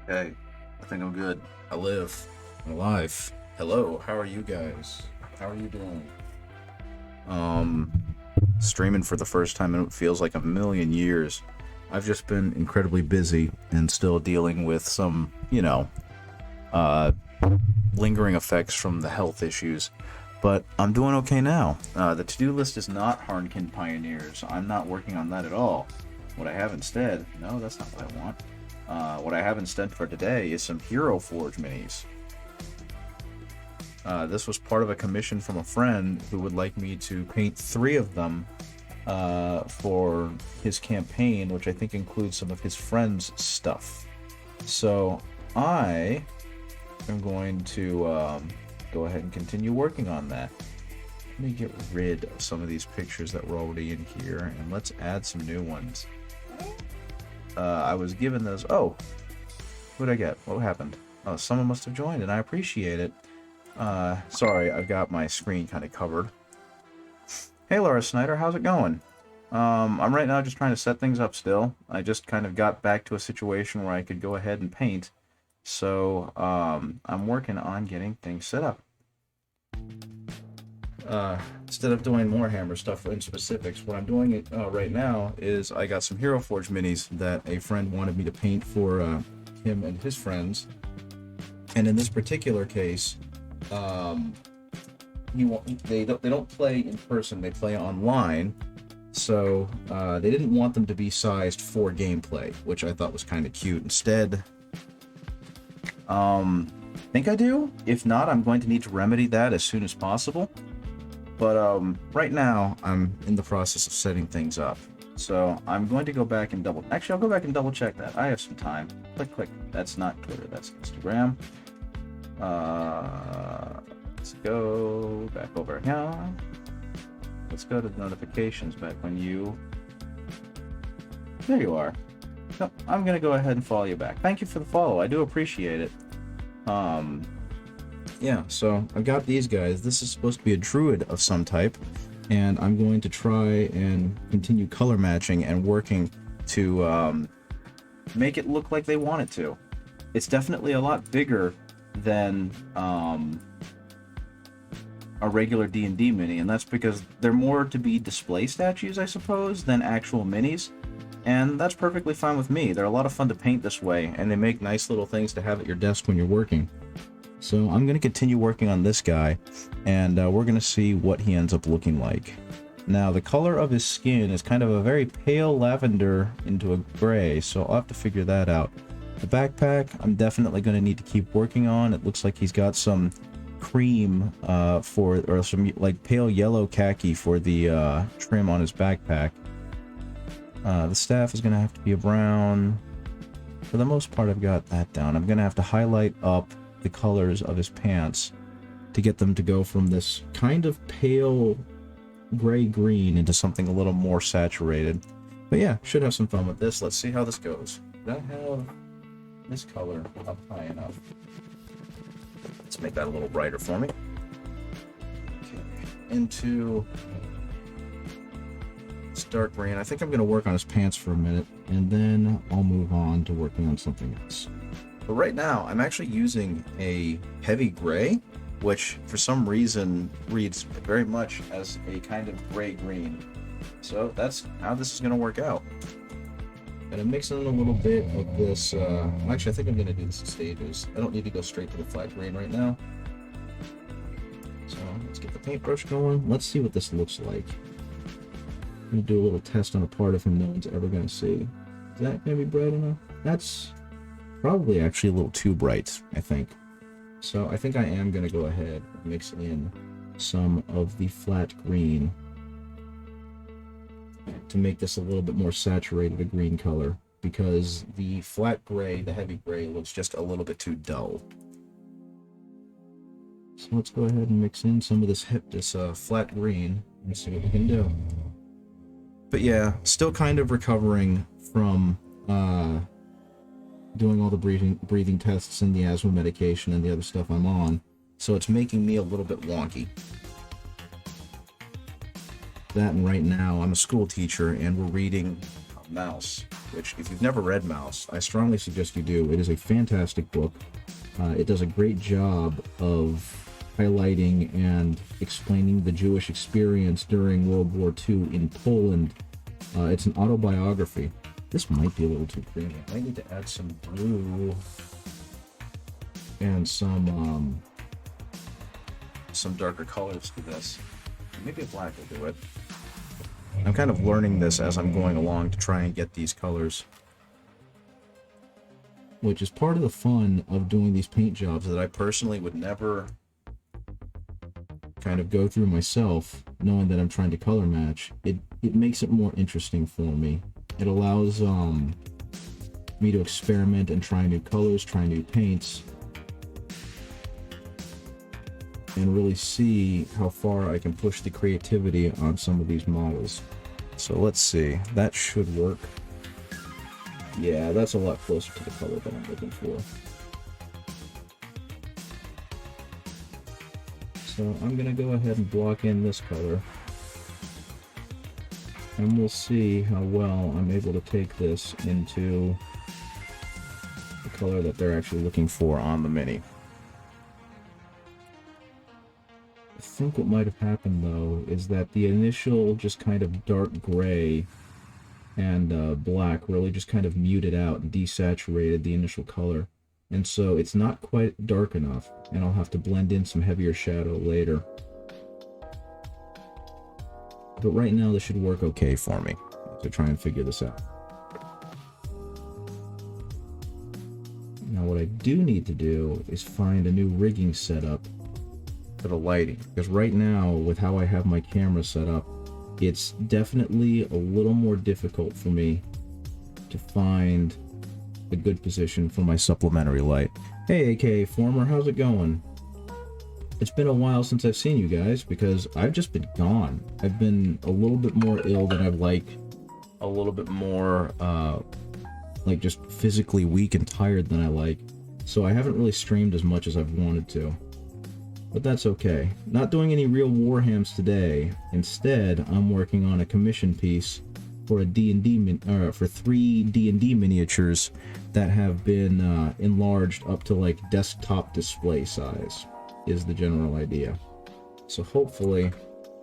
Hey, I think I'm good. I live. I'm alive. Hello, how are you guys? How are you doing? Um, Streaming for the first time in what feels like a million years. I've just been incredibly busy and still dealing with some, uh, lingering effects from the health issues. But I'm doing okay now. The to-do list is not Harnkin Pioneers. I'm not working on that at all. What I have instead, no, that's not what I want. What I have instead for today is some Hero Forge minis. This was part of a commission from a friend who would like me to paint three of them for his campaign, which I think includes some of his friends' stuff. So I am going to go ahead and continue working on that. Let me get rid of some of these pictures that were already in here, and let's add some new ones. I was given those. Oh, what'd I get? What happened? Oh, someone must have joined, and I appreciate it. Sorry, I've got my screen kind of covered. Hey, Laura Snyder, how's it going? I'm right now just trying to set things up still. I just kind of got back to a situation where I could go ahead and paint. So, I'm working on getting things set up. Instead of doing more Hammer stuff in specifics, what I'm doing right now is I got some Hero Forge minis that a friend wanted me to paint for him and his friends. And in this particular case, they don't play in person; they play online. So they didn't want them to be sized for gameplay, which I thought was kind of cute. Instead, I think I do. If not, I'm going to need to remedy that as soon as possible. But right now, I'm in the process of setting things up. So I'm going to go back and Actually, I'll go back and double check that. I have some time. Click, click. That's not Twitter. That's Instagram. Let's go back over here. Let's go to the notifications back when you... There you are. No, I'm going to go ahead and follow you back. Thank you for the follow. I do appreciate it. Yeah, so I've got these guys. This is supposed to be a druid of some type, and I'm going to try and continue color matching and working to make it look like they want it to. It's definitely a lot bigger than a regular D&D mini, and that's because they're more to be display statues, I suppose, than actual minis. And that's perfectly fine with me. They're a lot of fun to paint this way, and they make nice little things to have at your desk when you're working. So I'm going to continue working on this guy, and we're going to see what he ends up looking like. Now, the color of his skin is kind of a very pale lavender into a gray, so I'll have to figure that out. The backpack, I'm definitely going to need to keep working on. It looks like he's got some cream or some like pale yellow khaki for the trim on his backpack. The staff is going to have to be a brown. For the most part, I've got that down. I'm going to have to highlight up the colors of his pants to get them to go from this kind of pale gray-green into something a little more saturated. But yeah, should have some fun with this. Let's see how this goes. Did I have this color up high enough? Let's make that a little brighter for me. Okay, into this dark green. I think I'm going to work on his pants for a minute, and then I'll move on to working on something else. But right now, I'm actually using a heavy gray, which for some reason reads very much as a kind of gray-green. So that's how this is going to work out. And I'm mixing in a little bit of this, actually I think I'm going to do this in stages. I don't need to go straight to the flat green right now. So let's get the paintbrush going. Let's see what this looks like. I'm going to do a little test on a part of him no one's ever going to see. Is that going to be bright enough? That's probably actually a little too bright, I think. So I think I am going to go ahead and mix in some of the flat green to make this a little bit more saturated a green color, because the flat gray, the heavy gray, looks just a little bit too dull. So let's go ahead and mix in some of this flat green and see what we can do. But yeah, still kind of recovering from doing all the breathing tests and the asthma medication and the other stuff I'm on, so it's making me a little bit wonky. That, and right now I'm a school teacher and we're reading Mouse, which, if you've never read Mouse, I strongly suggest you do. It is a fantastic book. It does a great job of highlighting and explaining the Jewish experience during World War II in Poland. It's an autobiography. This might be a little too creamy. I might need to add some blue and some darker colors to this. Maybe a black will do it. I'm kind of learning this as I'm going along to try and get these colors, which is part of the fun of doing these paint jobs that I personally would never kind of go through myself, knowing that I'm trying to color match. It makes it more interesting for me. It allows me to experiment and try new colors, try new paints, and really see how far I can push the creativity on some of these models. So let's see, that should work. Yeah, that's a lot closer to the color that I'm looking for. So I'm gonna go ahead and block in this color, and we'll see how well I'm able to take this into the color that they're actually looking for on the Mini. I think what might have happened though is that the initial just kind of dark gray and black really just kind of muted out and desaturated the initial color, and so it's not quite dark enough, and I'll have to blend in some heavier shadow later. But right now this should work okay for me to try and figure this out. Now what I do need to do is find a new rigging setup for the lighting, because right now with how I have my camera set up, it's definitely a little more difficult for me to find a good position for my supplementary light. Hey AKA Former, how's it going? It's been a while since I've seen you guys because I've just been gone. I've been a little bit more ill than I'd like, a little bit more like just physically weak and tired than I like, so I haven't really streamed as much as I've wanted to. But that's okay. Not doing any real Warhams today. Instead, I'm working on a commission piece for a D&D for 3 D&D miniatures that have been enlarged up to like desktop display size, is the general idea. So hopefully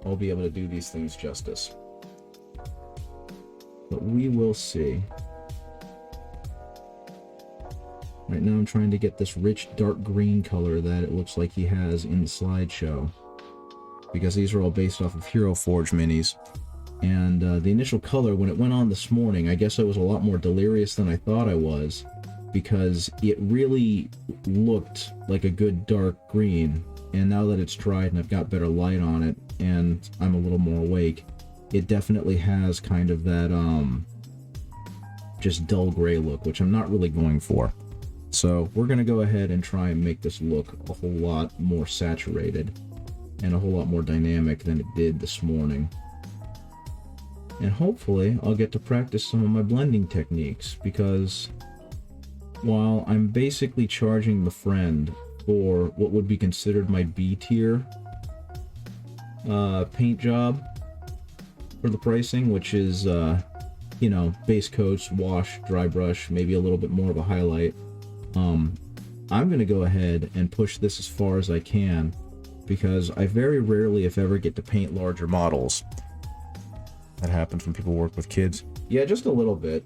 I'll be able to do these things justice. But we will see. Right now I'm trying to get this rich dark green color that it looks like he has in the slideshow, because these are all based off of Hero Forge minis. And the initial color, when it went on this morning, I guess I was a lot more delirious than I thought I was, because it really looked like a good dark green. And now that it's dried and I've got better light on it and I'm a little more awake, it definitely has kind of that just dull gray look, which I'm not really going for. So we're going to go ahead and try and make this look a whole lot more saturated and a whole lot more dynamic than it did this morning. And hopefully I'll get to practice some of my blending techniques, because while I'm basically charging the friend for what would be considered my B tier paint job for the pricing, which is you know, base coats, wash, dry brush, maybe a little bit more of a highlight, I'm gonna go ahead and push this as far as I can, because I very rarely, if ever, get to paint larger models. That happens when people work with kids. Yeah, just a little bit.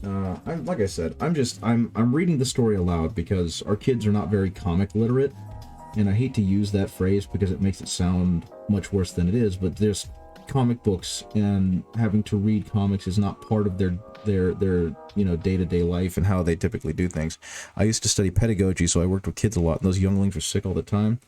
Like I said, I'm reading the story aloud because our kids are not very comic literate, and I hate to use that phrase because it makes it sound much worse than it is, but there's comic books, and having to read comics is not part of their you know, day-to-day life and how they typically do things. I used to study pedagogy, so I worked with kids a lot, and those younglings are sick all the time.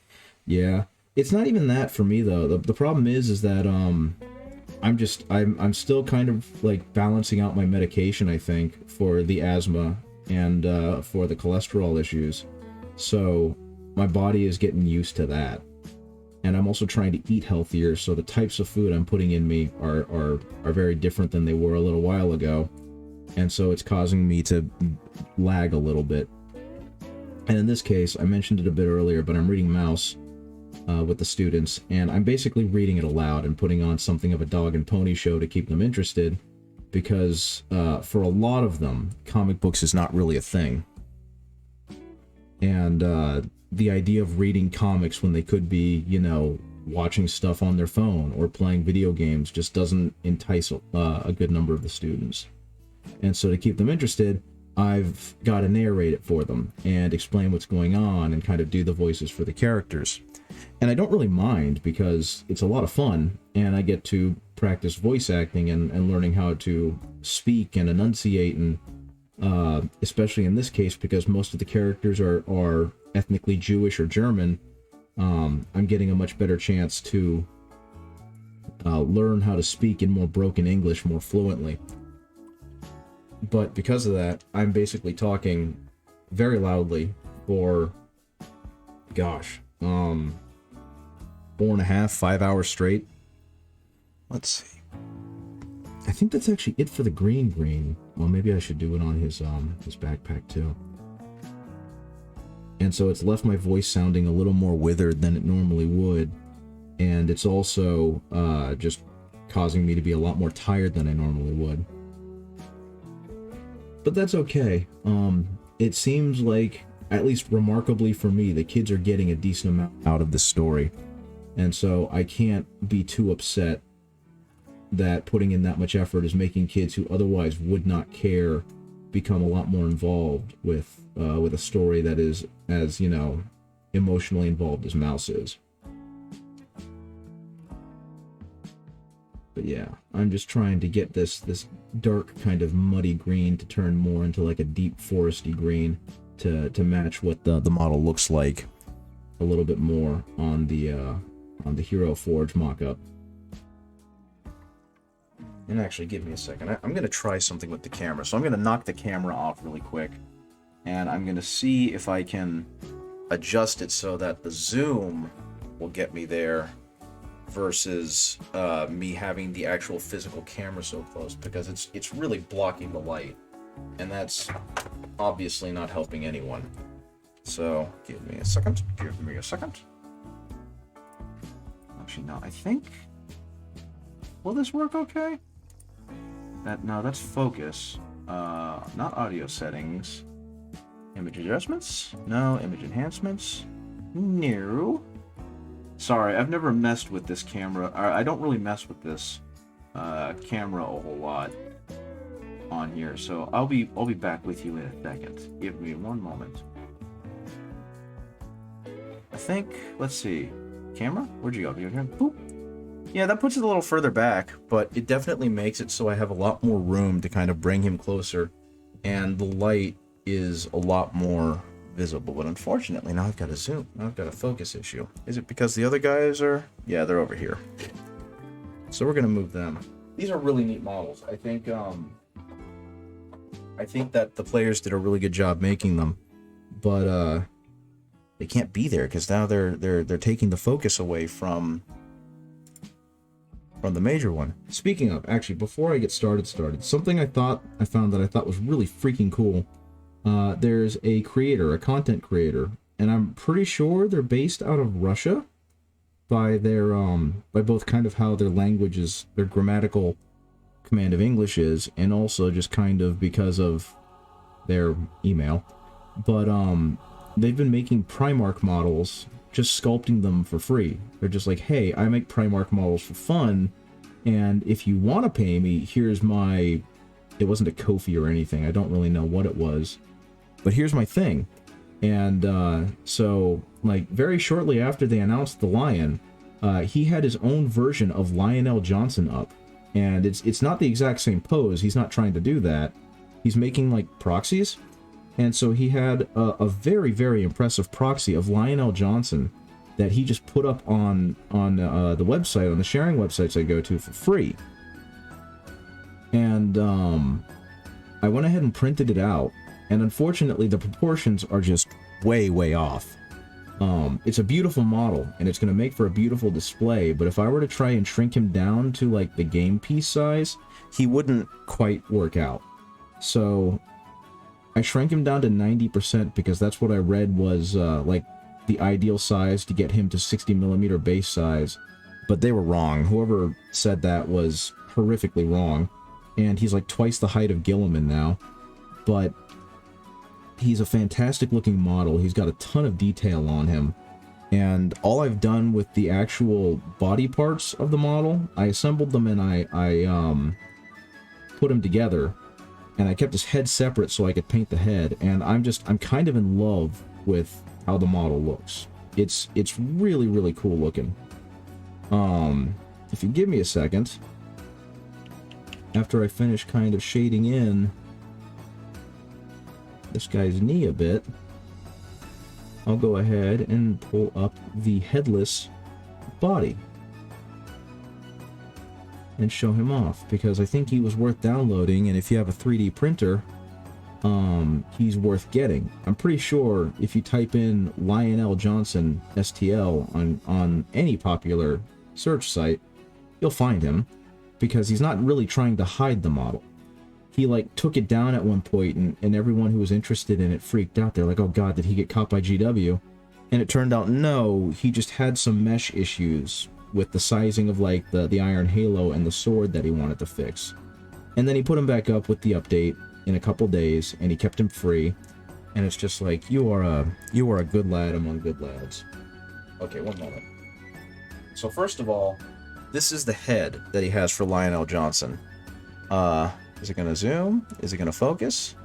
Yeah, it's not even that for me though. The problem is that I'm still kind of like balancing out my medication, I think, for the asthma and for the cholesterol issues. So my body is getting used to that. And I'm also trying to eat healthier, so the types of food I'm putting in me are very different than they were a little while ago. And so it's causing me to lag a little bit. And in this case, I mentioned it a bit earlier, but I'm reading Mouse with the students, and I'm basically reading it aloud and putting on something of a dog and pony show to keep them interested. because for a lot of them, comic books is not really a thing. And the idea of reading comics when they could be, you know, watching stuff on their phone or playing video games just doesn't entice a good number of the students. And so to keep them interested, I've got to narrate it for them and explain what's going on and kind of do the voices for the characters. And I don't really mind because it's a lot of fun, and I get to practice voice acting and learning how to speak and enunciate, and especially in this case, because most of the characters are ethnically Jewish or German, I'm getting a much better chance to learn how to speak in more broken English more fluently. But because of that, I'm basically talking very loudly for, gosh, 4.5, 5 hours straight. Let's see. I think that's actually it for the green. Well, maybe I should do it on his backpack too. And so it's left my voice sounding a little more withered than it normally would. And it's also just causing me to be a lot more tired than I normally would. But that's okay. It seems like, at least remarkably for me, the kids are getting a decent amount out of this story. And so I can't be too upset that putting in that much effort is making kids who otherwise would not care become a lot more involved with a story that is as, you know, emotionally involved as Mouse is. But yeah, I'm just trying to get this dark kind of muddy green to turn more into like a deep foresty green to match what the model looks like a little bit more on the Hero Forge mock-up. And actually, give me a second. I'm going to try something with the camera. So I'm going to knock the camera off really quick. And I'm going to see if I can adjust it so that the zoom will get me there versus me having the actual physical camera so close, because it's really blocking the light. And that's obviously not helping anyone. So, give me a second. Actually, no, I think... Will this work okay? No, that's focus. Not audio settings. Image adjustments? No. Image enhancements? No. Sorry, I've never messed with this camera. I don't really mess with this camera a whole lot on here, so I'll be back with you in a second. Give me one moment. I think, let's see. Camera? Where'd you go? You here? Boop. Yeah, that puts it a little further back, but it definitely makes it so I have a lot more room to kind of bring him closer, and the light is a lot more visible. But unfortunately, now I've got a zoom. Now I've got a focus issue. Is it because the other guys are... Yeah, they're over here. So we're going to move them. These are really neat models. I think that the players did a really good job making them, but they can't be there because now they're taking the focus away from the major one. Speaking of, actually, before I get started, something I found that I thought was really freaking cool. There's a content creator, and I'm pretty sure they're based out of Russia by their by both kind of how their language is, their grammatical command of English is, and also just kind of because of their email. But they've been making Primarch models, just sculpting them for free. They're just like, hey, I make Primarch models for fun, and if you want to pay me, here's my... It wasn't a Ko-fi or anything, I don't really know what it was, but here's my thing. And so, like, very shortly after they announced the Lion, he had his own version of Lionel Johnson up. And it's not the exact same pose, he's not trying to do that. He's making, like, proxies. And so he had a very, very impressive proxy of Lionel Johnson that he just put up on the website, on the sharing websites I go to for free. And I went ahead and printed it out. And unfortunately, the proportions are just way, way off. It's a beautiful model, and it's going to make for a beautiful display, but if I were to try and shrink him down to, like, the game piece size, he wouldn't quite work out. So I shrank him down to 90% because that's what I read was, like, the ideal size to get him to 60mm base size, but they were wrong. Whoever said that was horrifically wrong. and he's like twice the height of Gilliman now, but he's a fantastic looking model. He's got a ton of detail on him, and all I've done with the actual body parts of the model, I assembled them and I put them together, and I kept his head separate so I could paint the head, and I'm kind of in love with how the model looks. It's really, really cool looking. If you give me a second, after I finish kind of shading in this guy's knee a bit, I'll go ahead and pull up the headless body and show him off, because I think he was worth downloading, and if you have a 3D printer, he's worth getting. I'm pretty sure if you type in Lionel Johnson STL on any popular search site, you'll find him, because he's not really trying to hide the model. He like took it down at one point, and everyone who was interested in it freaked out. They're like, oh god, did he get caught by GW? And it turned out no, he just had some mesh issues with the sizing of like the Iron Halo and the sword that he wanted to fix. And then he put him back up with the update in a couple days, and he kept him free. And it's just like, you are a good lad among good lads. Okay, one moment. So first of all, this is the head that he has for Lionel Johnson. Is it gonna zoom? Is it gonna focus?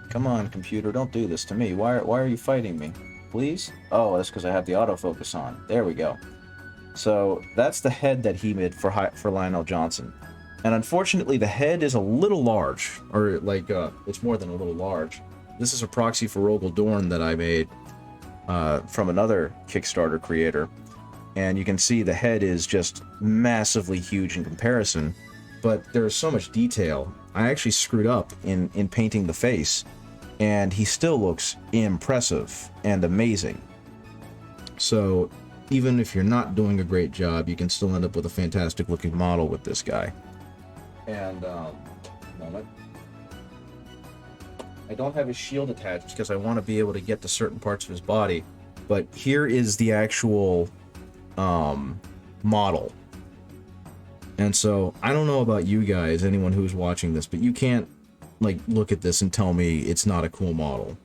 Come on, computer, don't do this to me. Why are you fighting me? Please? Oh, that's because I have the autofocus on. There we go. So that's the head that he made for Lionel Johnson. And unfortunately, the head is a little large, or like, it's more than a little large. This is a proxy for Rogel Dorn that I made from another Kickstarter creator. And you can see the head is just massively huge in comparison, but there's so much detail. I actually screwed up in painting the face, and he still looks impressive and amazing. So even if you're not doing a great job, you can still end up with a fantastic looking model with this guy. And, moment. I don't have his shield attached because I want to be able to get to certain parts of his body, but here is the actual model. And so I don't know about you guys, anyone who's watching this, but you can't like look at this and tell me it's not a cool model.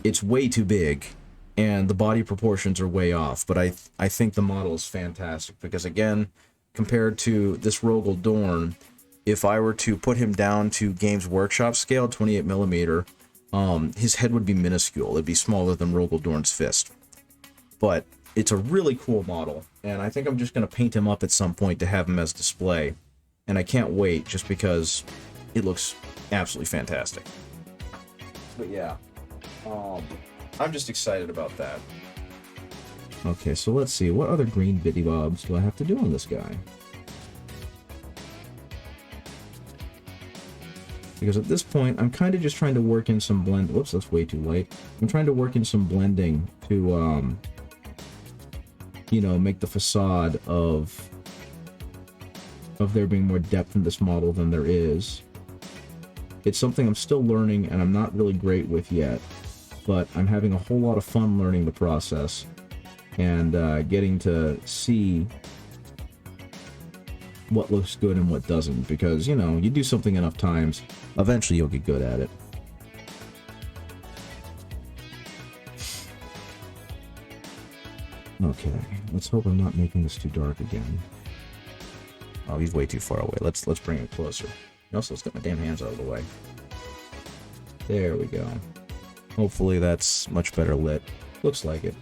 It's way too big, and the body proportions are way off, but I think the model is fantastic, because again, compared to this Rogel Dorn, if I were to put him down to Games Workshop scale, 28mm, his head would be minuscule. It'd be smaller than Rogel Dorn's fist. But it's a really cool model, and I think I'm just going to paint him up at some point to have him as display. And I can't wait, just because it looks absolutely fantastic. But yeah, I'm just excited about that. Okay, so let's see, what other green bitty bobs do I have to do on this guy? Because at this point, I'm kind of just trying to work in some blend. Whoops, that's way too light. I'm trying to work in some blending to, you know, make the facade of there being more depth in this model than there is. It's something I'm still learning and I'm not really great with yet, but I'm having a whole lot of fun learning the process and getting to see what looks good and what doesn't, because, you know, you do something enough times, eventually you'll get good at it. Okay, let's hope I'm not making this too dark again. Oh, he's way too far away. Let's bring him closer. Also, let's get my damn hands out of the way. There we go. Hopefully that's much better lit. Looks like it.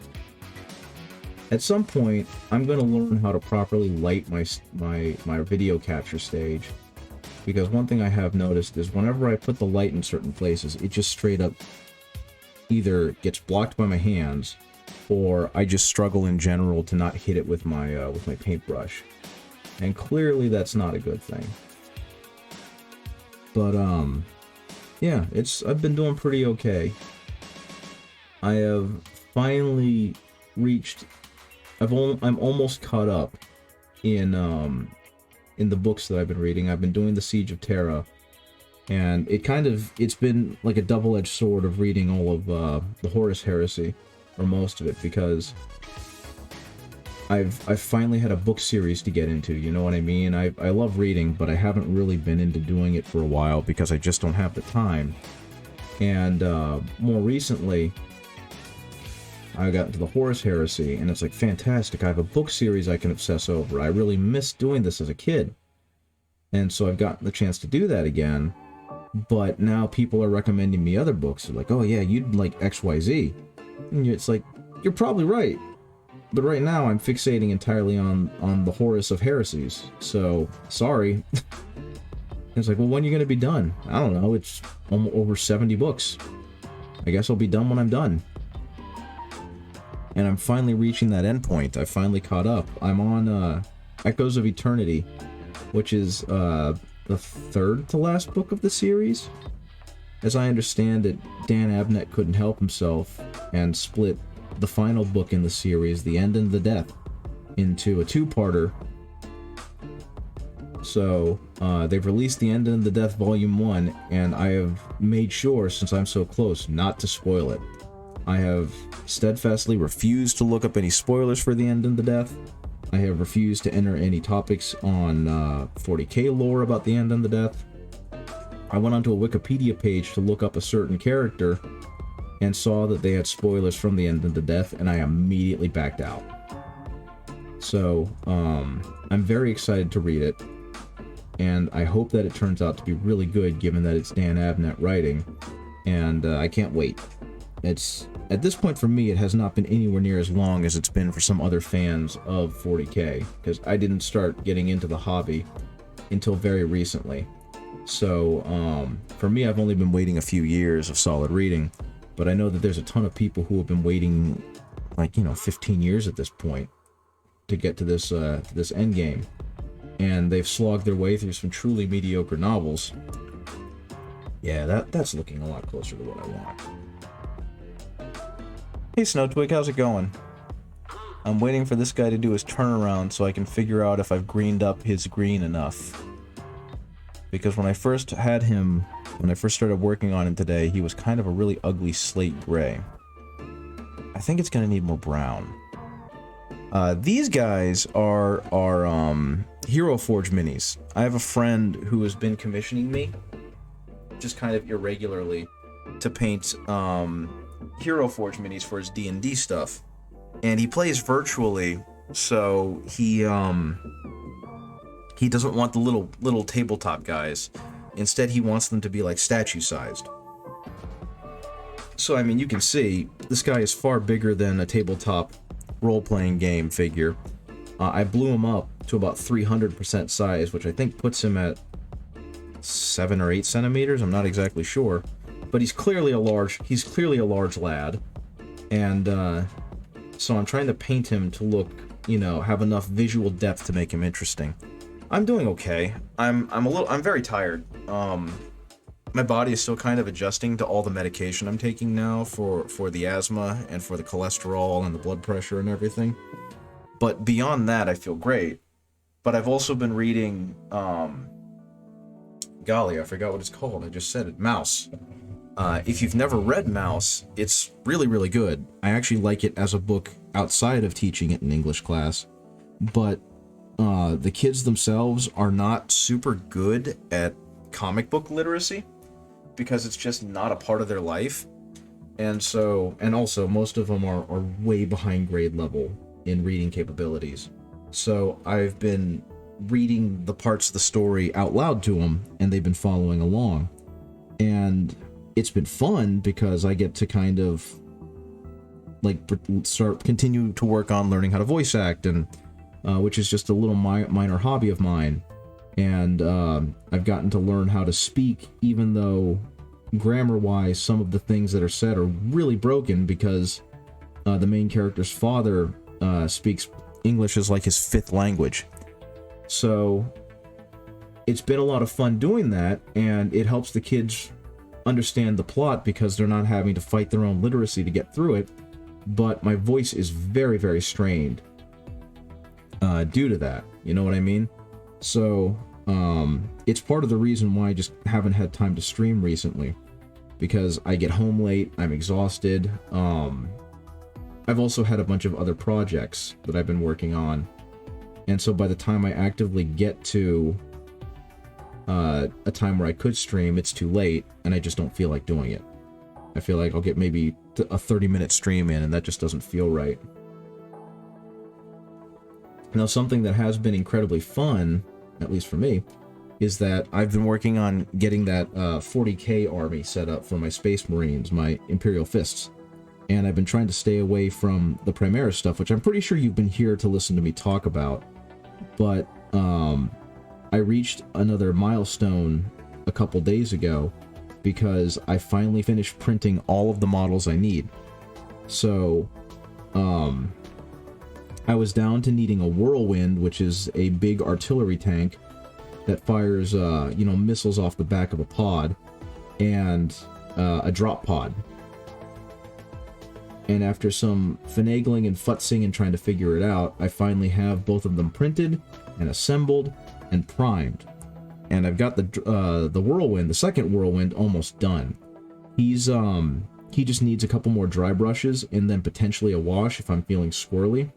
At some point, I'm going to learn how to properly light my video capture stage, because one thing I have noticed is whenever I put the light in certain places, it just straight up either gets blocked by my hands, or I just struggle in general to not hit it with my paintbrush. And clearly that's not a good thing. But yeah, I've been doing pretty okay. I have finally reached, I'm almost caught up in the books that I've been reading. I've been doing the Siege of Terra, and it's been like a double-edged sword of reading all of the Horus Heresy, or most of it, because I've finally had a book series to get into, you know what I mean? I love reading, but I haven't really been into doing it for a while because I just don't have the time. And more recently, I got into the Horus Heresy, and it's like fantastic. I have a book series I can obsess over. I really missed doing this as a kid. And so I've gotten the chance to do that again. But now people are recommending me other books. They're like, oh yeah, you'd like XYZ. And it's like, you're probably right. But right now I'm fixating entirely on the Horus of Heresies. So, sorry. It's like, well, when are you going to be done? I don't know. It's over 70 books. I guess I'll be done when I'm done. And I'm finally reaching that endpoint. I finally caught up. I'm on Echoes of Eternity, which is the third to last book of the series. As I understand it, Dan Abnett couldn't help himself and split the final book in the series, The End and the Death, into a two-parter. So, they've released The End and the Death Volume 1, and I have made sure, since I'm so close, not to spoil it. I have steadfastly refused to look up any spoilers for The End and the Death. I have refused to enter any topics on 40k lore about The End and the Death. I went onto a Wikipedia page to look up a certain character and saw that they had spoilers from The End and the Death, and I immediately backed out. So, I'm very excited to read it, and I hope that it turns out to be really good given that it's Dan Abnett writing, and I can't wait. It's, at this point for me, it has not been anywhere near as long as it's been for some other fans of 40k, because I didn't start getting into the hobby until very recently. So, for me, I've only been waiting a few years of solid reading, but I know that there's a ton of people who have been waiting, like, 15 years at this point to get to this end game, and they've slogged their way through some truly mediocre novels. Yeah, that's looking a lot closer to what I want. Hey Snowtwig, how's it going? I'm waiting for this guy to do his turnaround so I can figure out if I've greened up his green enough. Because when I first started working on him today, he was kind of a really ugly slate gray. I think it's gonna need more brown. These guys are Hero Forge minis. I have a friend who has been commissioning me, just kind of irregularly, to paint Hero Forge minis for his D&D stuff. And he plays virtually, so he doesn't want the little tabletop guys. Instead, he wants them to be like statue-sized. So, I mean, you can see, this guy is far bigger than a tabletop role-playing game figure. I blew him up to about 300% size, which I think puts him at 7 or 8 centimeters. I'm not exactly sure, but he's clearly a large lad, and so I'm trying to paint him to look, have enough visual depth to make him interesting. I'm doing okay. I'm very tired. My body is still kind of adjusting to all the medication I'm taking now for the asthma and for the cholesterol and the blood pressure and everything. But beyond that, I feel great. But I've also been reading, golly, I forgot what it's called. I just said it. Mouse. If you've never read Mouse, it's really, really good. I actually like it as a book outside of teaching it in English class. But the kids themselves are not super good at comic book literacy because it's just not a part of their life. And also most of them are way behind grade level in reading capabilities. So I've been reading the parts of the story out loud to them, and they've been following along. And it's been fun because I get to kind of continue to work on learning how to voice act, and which is just a little minor hobby of mine. And I've gotten to learn how to speak, even though grammar-wise some of the things that are said are really broken because the main character's father speaks English as like his 5th language. So it's been a lot of fun doing that, and it helps the kids understand the plot because they're not having to fight their own literacy to get through it. But my voice is very, very strained due to that. You know what I mean? So it's part of the reason why I just haven't had time to stream recently, because I get home late, I'm exhausted, I've also had a bunch of other projects that I've been working on. And so by the time I actively get to a time where I could stream, it's too late, and I just don't feel like doing it. I feel like I'll get maybe a 30-minute stream in, and that just doesn't feel right. Now, something that has been incredibly fun, at least for me, is that I've been working on getting that 40k army set up for my Space Marines, my Imperial Fists. And I've been trying to stay away from the Primaris stuff, which I'm pretty sure you've been here to listen to me talk about. But I reached another milestone a couple days ago because I finally finished printing all of the models I need. So, I was down to needing a Whirlwind, which is a big artillery tank that fires, missiles off the back of a pod, and a drop pod. And after some finagling and futzing and trying to figure it out, I finally have both of them printed and assembled and primed. And I've got the Whirlwind, the second Whirlwind, almost done. He just needs a couple more dry brushes and then potentially a wash if I'm feeling squirrely,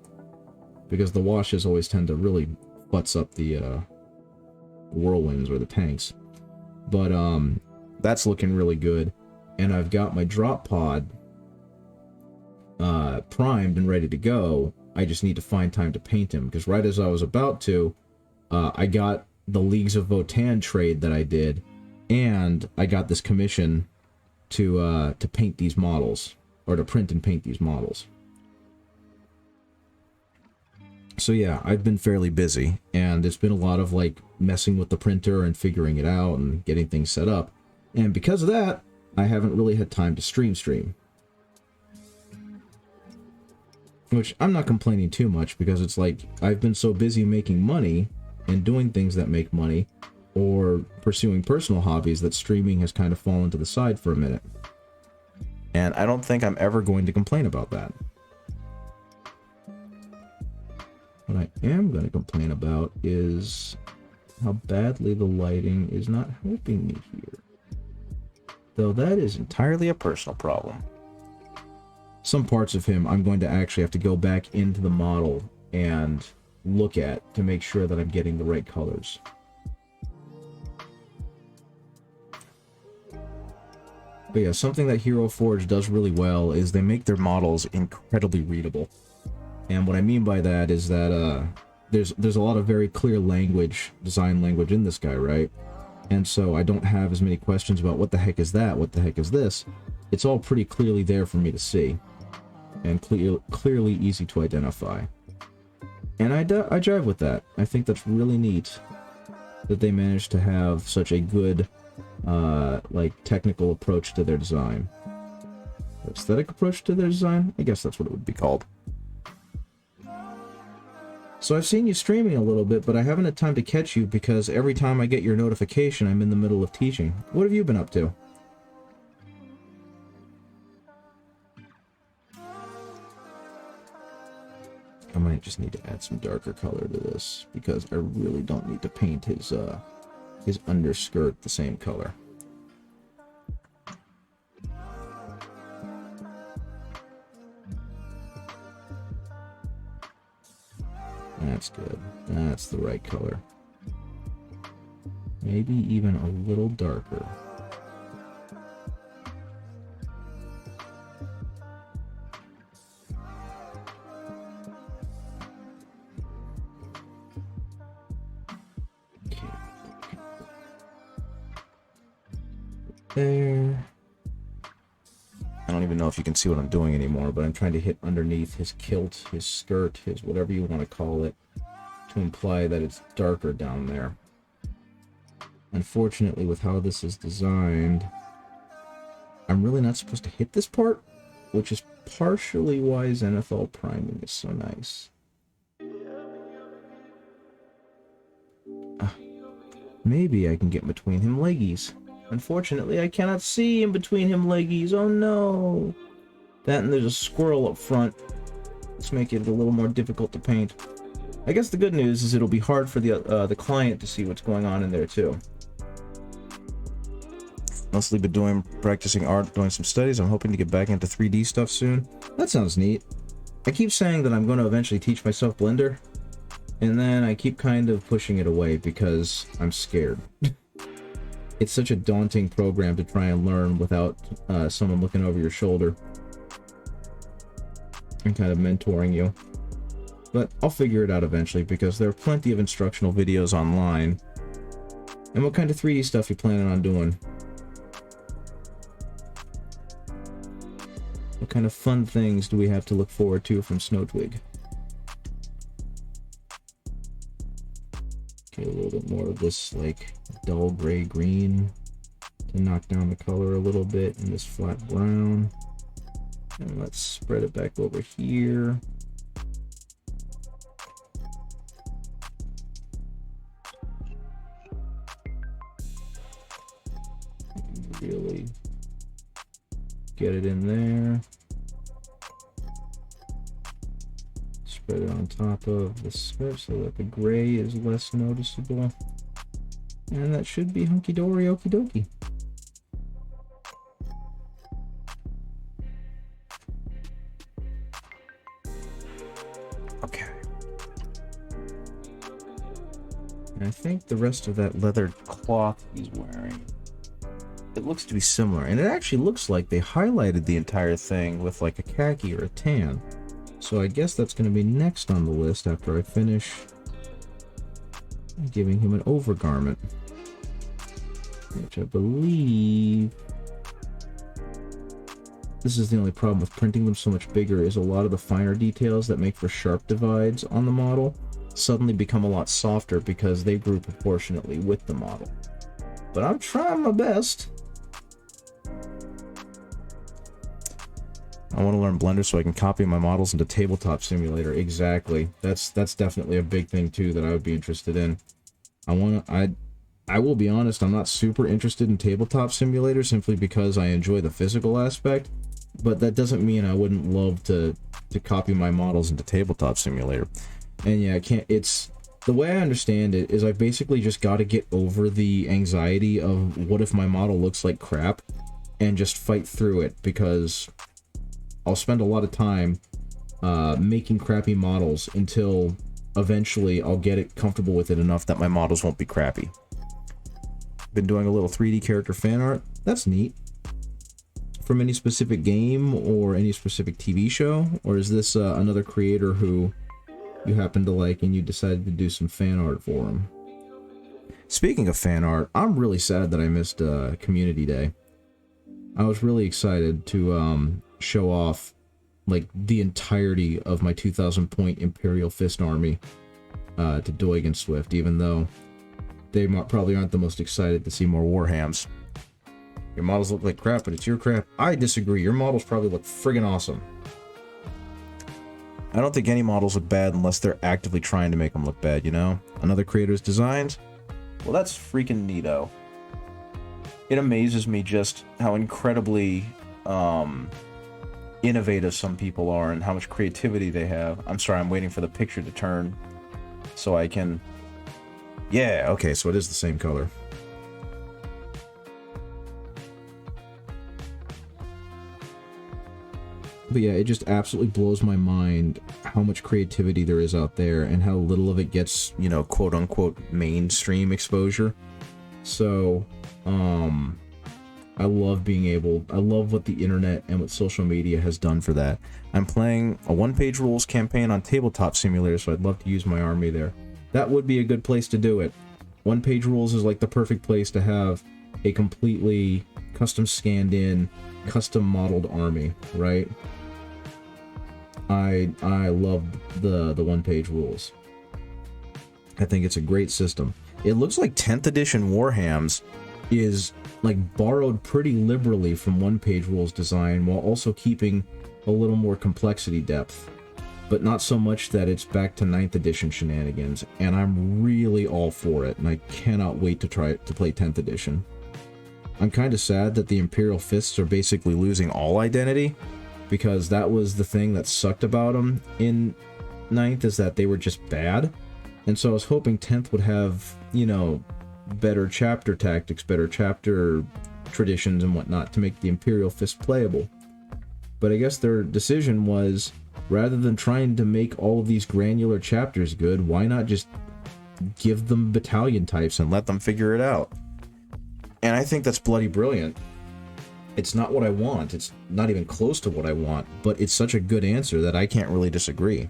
because the washes always tend to really futz up the Whirlwinds or the tanks. But that's looking really good, and I've got my drop pod primed and ready to go. I just need to find time to paint him, because right as I was about to, I got the Leagues of Votann trade that I did, and I got this commission to paint these models, or to print and paint these models. So yeah, I've been fairly busy, and it's been a lot of like messing with the printer and figuring it out and getting things set up. And because of that, I haven't really had time to stream. Which I'm not complaining too much, because it's like I've been so busy making money and doing things that make money or pursuing personal hobbies that streaming has kind of fallen to the side for a minute. And I don't think I'm ever going to complain about that. What I am going to complain about is how badly the lighting is not helping me here. Though that is entirely a personal problem. Some parts of him I'm going to actually have to go back into the model and look at to make sure that I'm getting the right colors. But yeah, something that Hero Forge does really well is they make their models incredibly readable. And what I mean by that is that there's a lot of very clear language, design language in this guy, right? And so I don't have as many questions about what the heck is that, what the heck is this. It's all pretty clearly there for me to see, and clearly easy to identify. And I jive with that. I think that's really neat that they managed to have such a good technical approach to their design. Aesthetic approach to their design? I guess that's what it would be called. So I've seen you streaming a little bit, but I haven't had time to catch you because every time I get your notification, I'm in the middle of teaching. What have you been up to? I might just need to add some darker color to this because I really don't need to paint his underskirt the same color. That's good. That's the right color. Maybe even a little darker. Okay. There. I don't even know if you can see what I'm doing anymore, but I'm trying to hit underneath his kilt, his skirt, his whatever you want to call it, to imply that it's darker down there. Unfortunately, with how this is designed, I'm really not supposed to hit this part, which is partially why Zenithal priming is so nice. Maybe I can get between him leggies. Unfortunately, I cannot see in between him leggies. Oh no! That and there's a squirrel up front. Let's make it a little more difficult to paint. I guess the good news is it'll be hard for the client to see what's going on in there too. Mostly been practicing art, doing some studies. I'm hoping to get back into 3D stuff soon. That sounds neat. I keep saying that I'm going to eventually teach myself Blender, and then I keep kind of pushing it away because I'm scared. It's such a daunting program to try and learn without someone looking over your shoulder and kind of mentoring you. But I'll figure it out eventually because there are plenty of instructional videos online. And what kind of 3D stuff you planning on doing? What kind of fun things do we have to look forward to from Snowtwig? Okay, a little bit more of this, like, dull gray-green to knock down the color a little bit, and this flat brown. And let's spread it back over here. Really get it in there. Spread it on top of the strip so that the gray is less noticeable. And that should be hunky-dory, okie dokie. Okay. And I think the rest of that leather cloth he's wearing, it looks to be similar. And it actually looks like they highlighted the entire thing with like a khaki or a tan. So I guess that's going to be next on the list after I finish giving him an overgarment, which I believe, this is the only problem with printing them so much bigger, is a lot of the finer details that make for sharp divides on the model suddenly become a lot softer because they grew proportionately with the model. But I'm trying my best. I want to learn Blender so I can copy my models into Tabletop Simulator. Exactly. That's definitely a big thing too that I would be interested in. I will be honest, I'm not super interested in Tabletop Simulator simply because I enjoy the physical aspect, but that doesn't mean I wouldn't love to copy my models into Tabletop Simulator. And yeah, it's the way I understand it is I basically just got to get over the anxiety of what if my model looks like crap and just fight through it, because I'll spend a lot of time making crappy models until eventually I'll get it comfortable with it enough that my models won't be crappy. Been doing a little 3D character fan art. That's neat. From any specific game or any specific TV show? Or is this another creator who you happen to like and you decided to do some fan art for him? Speaking of fan art, I'm really sad that I missed Community Day. I was really excited to show off like the entirety of my 2,000 point Imperial Fist army to Doig and Swift, even though they probably aren't the most excited to see more Warhams. Your models look like crap, but it's your crap. I disagree. Your models probably look friggin' awesome. I don't think any models look bad unless they're actively trying to make them look bad, you know? Another creator's designs? Well, that's freaking neato. It amazes me just how incredibly innovative some people are and how much creativity they have. I'm sorry, I'm waiting for the picture to turn so I can... Yeah, okay, so it is the same color. But yeah, it just absolutely blows my mind how much creativity there is out there and how little of it gets, you know, quote-unquote mainstream exposure. So, I love what the internet and what social media has done for that. I'm playing a one-page rules campaign on Tabletop Simulator, so I'd love to use my army there. That would be a good place to do it. One-page rules is like the perfect place to have a completely custom scanned in, custom modeled army, right? I love the one-page rules. I think it's a great system. It looks like 10th edition Warhams is like borrowed pretty liberally from one-page rules design while also keeping a little more complexity depth, but not so much that it's back to 9th edition shenanigans, and I'm really all for it, and I cannot wait to try to play 10th edition. I'm kind of sad that the Imperial Fists are basically losing all identity, because that was the thing that sucked about them in 9th, is that they were just bad. And so I was hoping 10th would have, you know, better chapter tactics, better chapter traditions and whatnot to make the Imperial Fist playable. But I guess their decision was, Rather than trying to make all of these granular chapters good, why not just give them battalion types and let them figure it out? And I think that's bloody brilliant. It's not what I want. It's not even close to what I want, but it's such a good answer that I can't really disagree.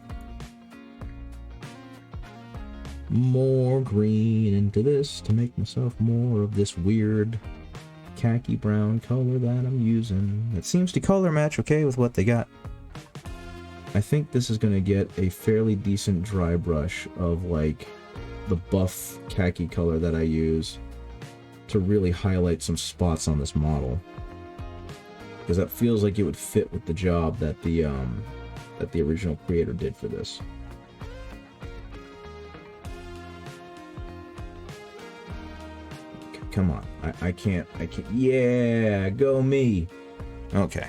More green into this to make myself more of this weird khaki brown color that I'm using. It seems to color match okay with what they got. I think this is going to get a fairly decent dry brush of like the buff khaki color that I use to really highlight some spots on this model, because that feels like it would fit with the job that the original creator did for this. Come on, I can't, yeah, go me. Okay.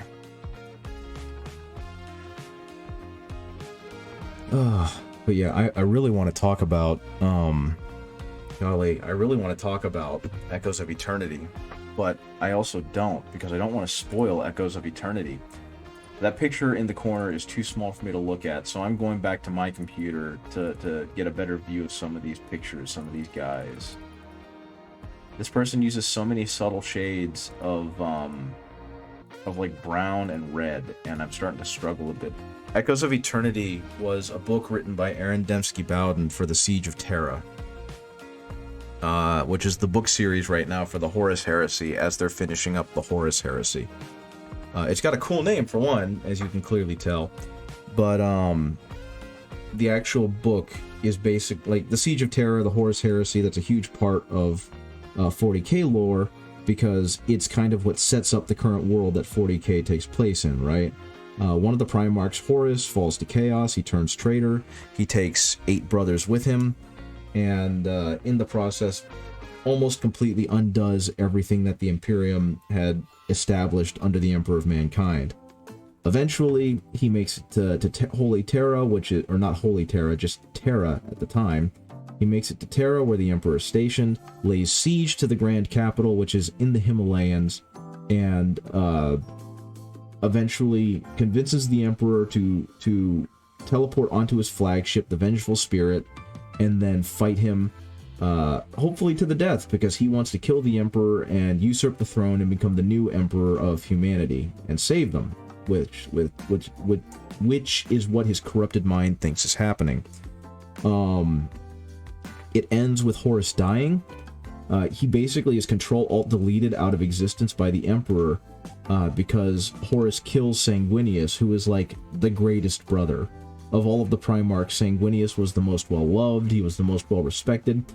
But yeah, I really want to talk about, golly, I really want to talk about Echoes of Eternity, but I also don't, because I don't want to spoil Echoes of Eternity. That picture in the corner is too small for me to look at, so I'm going back to my computer to get a better view of some of these pictures, some of these guys. This person uses so many subtle shades of like brown and red, and I'm starting to struggle a bit. Echoes of Eternity was a book written by Aaron Dembski Bowden for the Siege of Terra, which is the book series right now for the Horus Heresy, as they're finishing up the Horus Heresy. It's got a cool name for one, as you can clearly tell, but the actual book is basic, like the Siege of Terra, the Horus Heresy. That's a huge part of 40k lore, because it's kind of what sets up the current world that 40k takes place in, right? One of the Primarchs, Horus, falls to chaos. He turns traitor. He takes 8 brothers with him, and in the process almost completely undoes everything that the Imperium had established under the Emperor of Mankind. Eventually, he makes it to Holy Terra, which is, or not Holy Terra, just Terra at the time. He makes it to Terra, where the Emperor is stationed, lays siege to the Grand Capital, which is in the Himalayas, and eventually convinces the Emperor to teleport onto his flagship, the Vengeful Spirit, and then fight him, hopefully to the death, because he wants to kill the Emperor and usurp the throne and become the new Emperor of humanity and save them, which is what his corrupted mind thinks is happening. It ends with Horus dying. He basically is Control-Alt-Deleted out of existence by the Emperor, because Horus kills Sanguinius, who is like the greatest brother. Of all of the Primarchs, Sanguinius was the most well-loved, he was the most well-respected,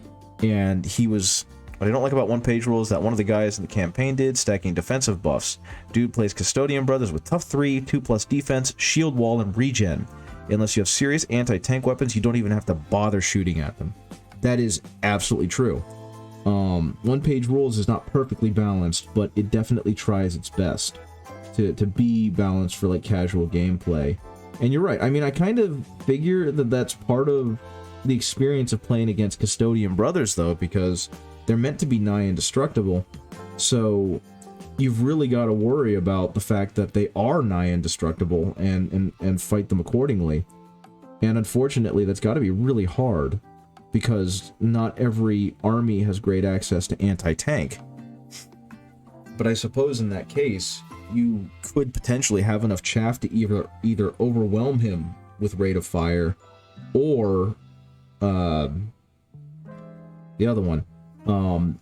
and he was... What I don't like about one-page rules that one of the guys in the campaign did, stacking defensive buffs. Dude plays Custodian Brothers with Tough 3, 2+ defense, shield wall, and regen. Unless you have serious anti-tank weapons, you don't even have to bother shooting at them. That is absolutely true. One-page rules is not perfectly balanced, but it definitely tries its best to be balanced for like casual gameplay. And you're right. I mean, I kind of figure that that's part of the experience of playing against Custodian Brothers, though, because they're meant to be nigh indestructible. So you've really got to worry about the fact that they are nigh indestructible and fight them accordingly. And unfortunately, that's got to be really hard, because not every army has great access to anti-tank. But I suppose in that case, you could potentially have enough chaff to either overwhelm him with rate of fire, or the other one,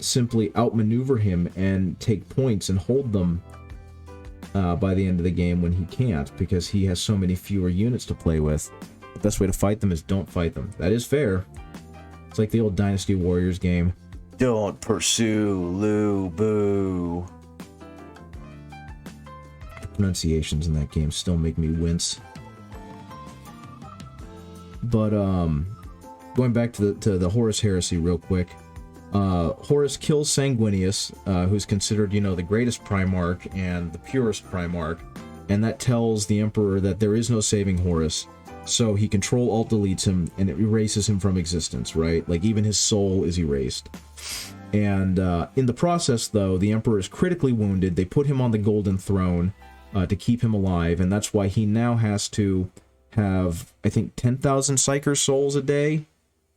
simply outmaneuver him and take points and hold them by the end of the game when he can't, because he has so many fewer units to play with. The best way to fight them is don't fight them. That is fair. It's like the old Dynasty Warriors game. Don't pursue, Lu Bu. The pronunciations in that game still make me wince. But going back to the Horus Heresy real quick. Horus kills Sanguinius, who's considered, the greatest Primarch and the purest Primarch, and that tells the Emperor that there is no saving Horus. So he Control-Alt-Deletes him, and it erases him from existence, right? Like, even his soul is erased. And in the process, though, the Emperor is critically wounded. They put him on the Golden Throne to keep him alive, and that's why he now has to have, I think, 10,000 Psyker souls a day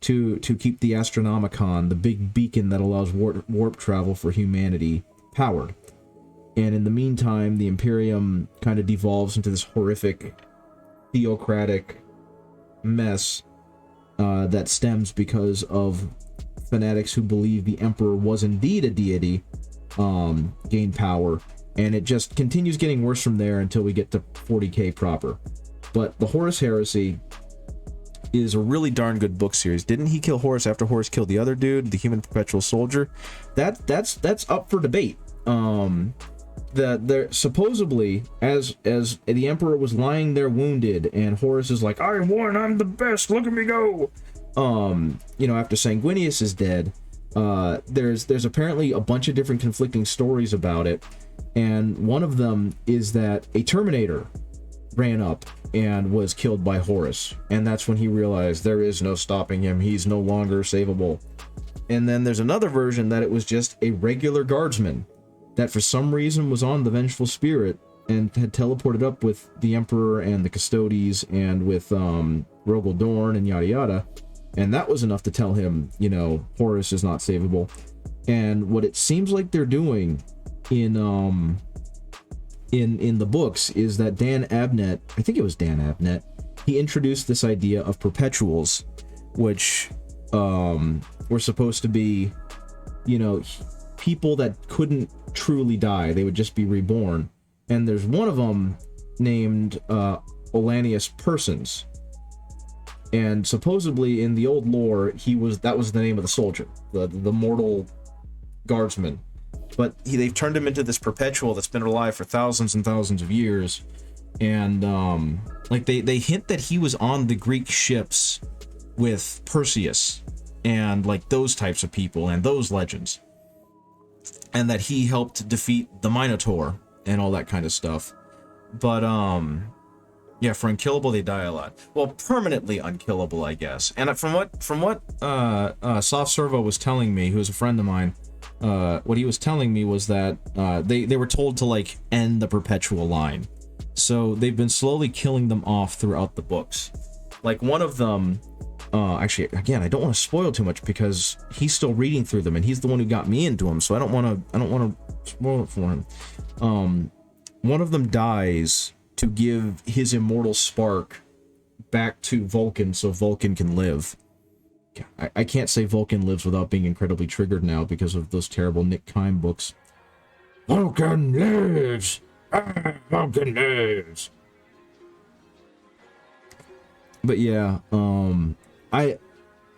to keep the Astronomicon, the big beacon that allows warp travel for humanity, powered. And in the meantime, the Imperium kind of devolves into this horrific theocratic mess that stems because of fanatics who believe the Emperor was indeed a deity, gain power, and it just continues getting worse from there until we get to 40K proper. But the Horus Heresy is a really darn good book series. Didn't he kill Horus after Horus killed the other dude, the human perpetual soldier? That's up for debate. There supposedly, as the Emperor was lying there wounded, and Horus is like, "I won, I'm the best, look at me go." After Sanguinius is dead, there's apparently a bunch of different conflicting stories about it, and one of them is that a Terminator ran up and was killed by Horus, and that's when he realized there is no stopping him, he's no longer savable. And then there's another version that it was just a regular guardsman that for some reason was on the Vengeful Spirit and had teleported up with the Emperor and the Custodes and with Rogel Dorn and yada yada, and that was enough to tell him, Horus is not savable. And what it seems like they're doing in the books is that Dan Abnett, I think it was Dan Abnett, he introduced this idea of perpetuals, which were supposed to be, people that couldn't truly die. They would just be reborn. And there's one of them named Olanius Persons. And supposedly in the old lore, that was the name of the soldier, the mortal guardsman. But they've turned him into this perpetual that's been alive for thousands and thousands of years. And they hint that he was on the Greek ships with Perseus and like those types of people and those legends, and that he helped defeat the Minotaur and all that kind of stuff. But for unkillable they die a lot. Well, permanently unkillable, I guess. And from what Soft Servo was telling me, who is a friend of mine, what he was telling me was that they were told to like end the perpetual line, so they've been slowly killing them off throughout the books. Like one of them, actually, again, I don't want to spoil too much because he's still reading through them and he's the one who got me into them, so I don't want to spoil it for him. One of them dies to give his immortal spark back to Vulcan so Vulcan can live. I can't say Vulcan lives without being incredibly triggered now because of those terrible Nick Kime books. Vulcan lives! Vulcan lives! But yeah,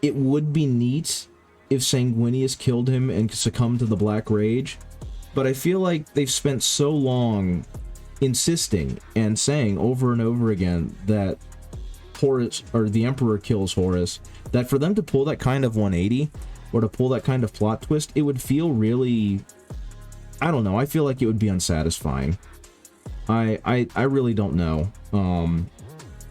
it would be neat if Sanguinius killed him and succumbed to the Black Rage, but I feel like they've spent so long insisting and saying over and over again that Horus, or the Emperor kills Horus, that for them to pull that kind of 180 or to pull that kind of plot twist, it would feel really, I don't know, I feel like it would be unsatisfying. I really don't know.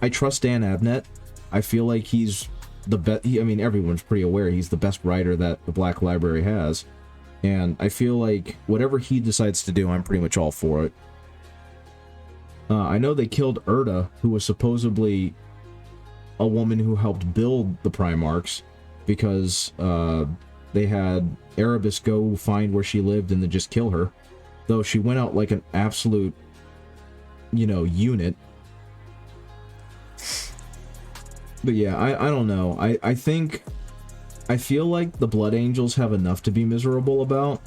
I trust Dan Abnett. I feel like he's the best. I mean, everyone's pretty aware he's the best writer that the Black Library has, and I feel like whatever he decides to do, I'm pretty much all for it. I know they killed Erda, who was supposedly a woman who helped build the Primarchs, because they had Erebus go find where she lived and then just kill her. Though she went out like an absolute, unit. But yeah, I don't know. I feel like the Blood Angels have enough to be miserable about.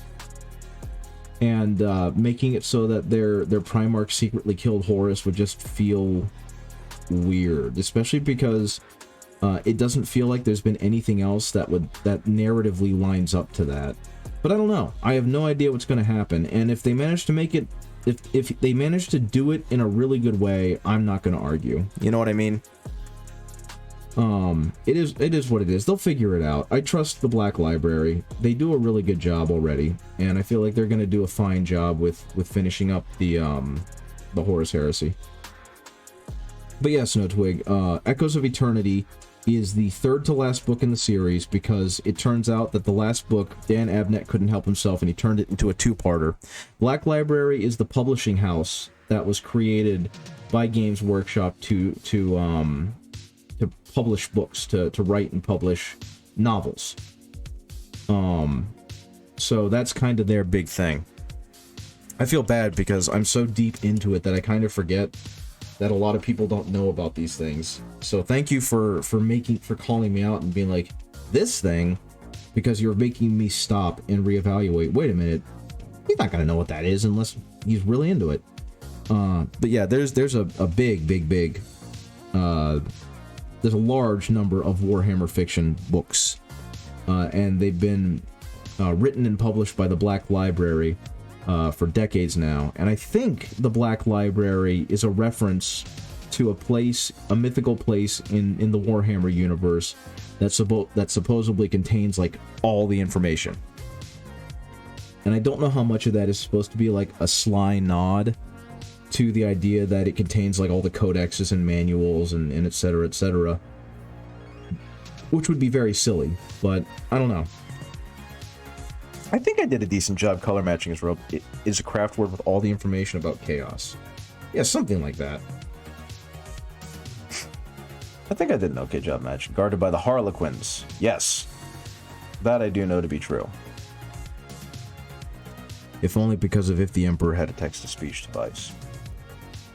And making it so that their Primarch secretly killed Horus would just feel weird, especially because it doesn't feel like there's been anything else that narratively lines up to that. But I don't know. I have no idea what's going to happen, and if they manage to make it, if they manage to do it in a really good way, I'm not going to argue. You know what I mean? It is what it is. They'll figure it out. I trust the Black Library. They do a really good job already, and I feel like they're going to do a fine job with finishing up the Horus Heresy. But yeah, Snowtwig, Echoes of Eternity is the third to last book in the series, because it turns out that the last book, Dan Abnett couldn't help himself and he turned it into a two-parter. Black Library is the publishing house that was created by Games Workshop to publish books, to write and publish novels. So that's kind of their big thing. I feel bad because I'm so deep into it that I kind of forget that a lot of people don't know about these things. So thank you for calling me out and being like, this thing, because you're making me stop and reevaluate. Wait a minute, he's not gonna know what that is unless he's really into it. But yeah, there's a big there's a large number of Warhammer fiction books, and they've been written and published by the Black Library for decades now. And I think the Black Library is a reference to a mythical place in the Warhammer universe that supposedly contains like all the information. And I don't know how much of that is supposed to be like a sly nod to the idea that it contains like all the codexes and manuals and et cetera, which would be very silly, but I don't know. I think I did a decent job color matching his robe. It is a craft word with all the information about chaos. Yeah, something like that. I think I did an okay job matching. Guarded by the Harlequins. Yes. That I do know to be true. If only because of if the Emperor had a text-to-speech device.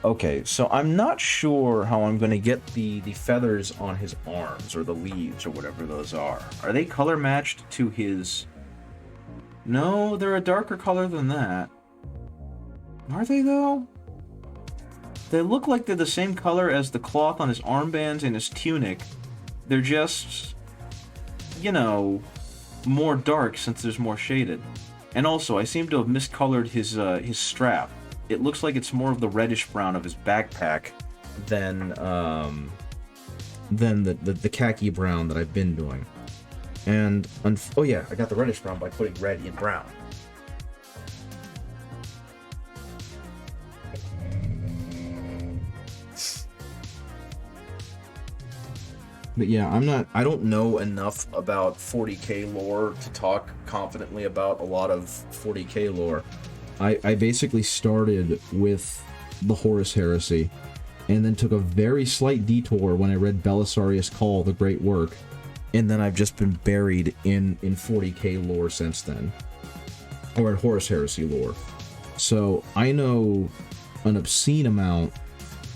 Okay, so I'm not sure how I'm going to get the feathers on his arms, or the leaves, or whatever those are. Are they color matched to his... No, they're a darker color than that. Are they, though? They look like they're the same color as the cloth on his armbands and his tunic. They're just, you know, more dark since there's more shaded. And also, I seem to have miscolored his strap. It looks like it's more of the reddish brown of his backpack than the khaki brown that I've been doing. And, oh yeah, I got the reddish brown by putting red in brown. But yeah, I don't know enough about 40k lore to talk confidently about a lot of 40k lore. I basically started with the Horus Heresy, and then took a very slight detour when I read Belisarius Cawl, The Great Work, and then I've just been buried in 40k lore since then. Or in Horus Heresy lore. So I know an obscene amount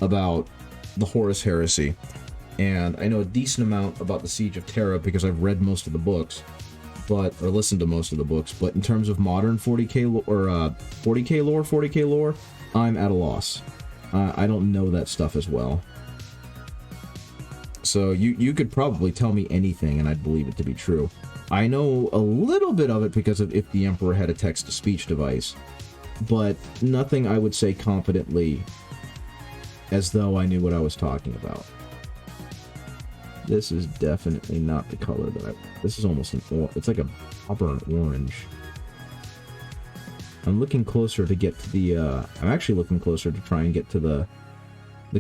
about the Horus Heresy, and I know a decent amount about the Siege of Terra because I've read most of the books, or listened to most of the books. But in terms of modern 40k or 40k lore, I'm at a loss. I don't know that stuff as well. So you could probably tell me anything and I'd believe it to be true. I know a little bit of it because of if the Emperor had a text-to-speech device, but nothing I would say confidently as though I knew what I was talking about. This is definitely not the color that this is almost it's like a auburn orange. I'm looking closer to get to the, I'm actually looking closer to try and get to the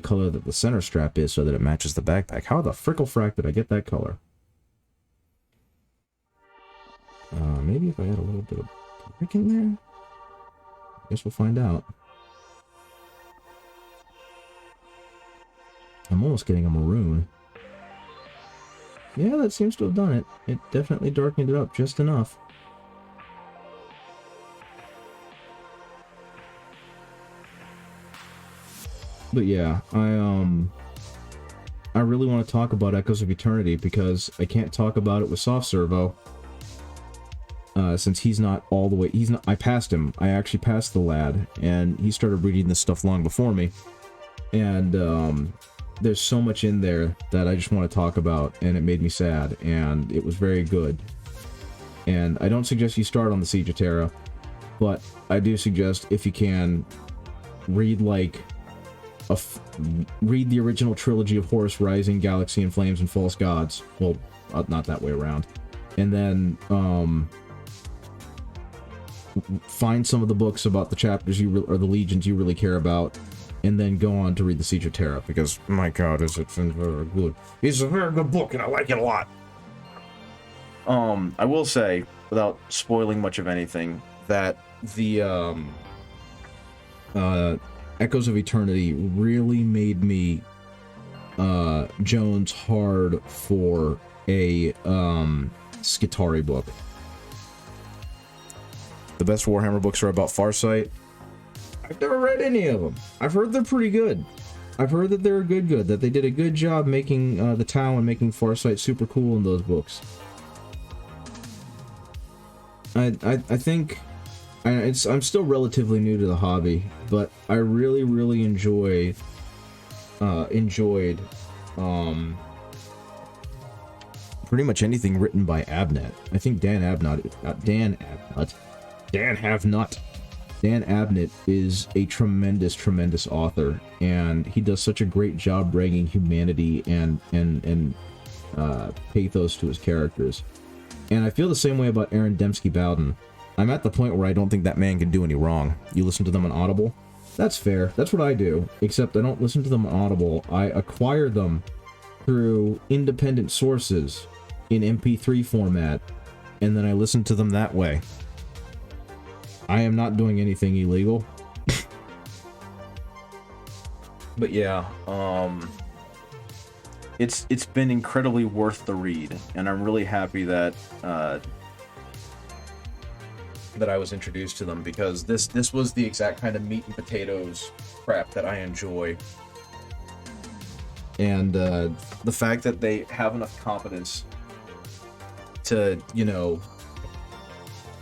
color that the center strap is so that it matches the backpack. How the frickle-frack did I get that color? Maybe if I add a little bit of brick in there? Guess we'll find out. I'm almost getting a maroon. Yeah, that seems to have done it. It definitely darkened it up just enough. But yeah, I really want to talk about Echoes of Eternity because I can't talk about it with Soft Servo. Since he's not all the way, I passed him. I actually passed the lad, and he started reading this stuff long before me. And, there's so much in there that I just want to talk about, and it made me sad, and it was very good. And I don't suggest you start on the Siege of Terra, but I do suggest, if you can, read like read the original trilogy of Horus Rising, Galaxy in Flames, and False Gods. Well, not that way around. And then find some of the books about the chapters or the legions you really care about, and then go on to read the Siege of Terra, because, my god, is it very good. It's a very good book, and I like it a lot. I will say, without spoiling much of anything, that the Echoes of Eternity really made me Jones hard for a Skitarii book. The best Warhammer books are about Farsight. I've never read any of them. I've heard they're pretty good. I've heard that they're good, that they did a good job making the Tau and making Farsight super cool in those books. I think I'm still relatively new to the hobby, but I really enjoyed pretty much anything written by Abnett. I think Dan Abnett is a tremendous author, and he does such a great job bringing humanity and pathos to his characters. And I feel the same way about Aaron Dembski Bowden. I'm at the point where I don't think that man can do any wrong. You listen to them on Audible? That's fair. That's what I do. Except I don't listen to them on Audible. I acquire them through independent sources in MP3 format, and then I listen to them that way. I am not doing anything illegal. But yeah, it's been incredibly worth the read, and I'm really happy that that I was introduced to them, because this was the exact kind of meat and potatoes crap that I enjoy. And the fact that they have enough competence to, you know,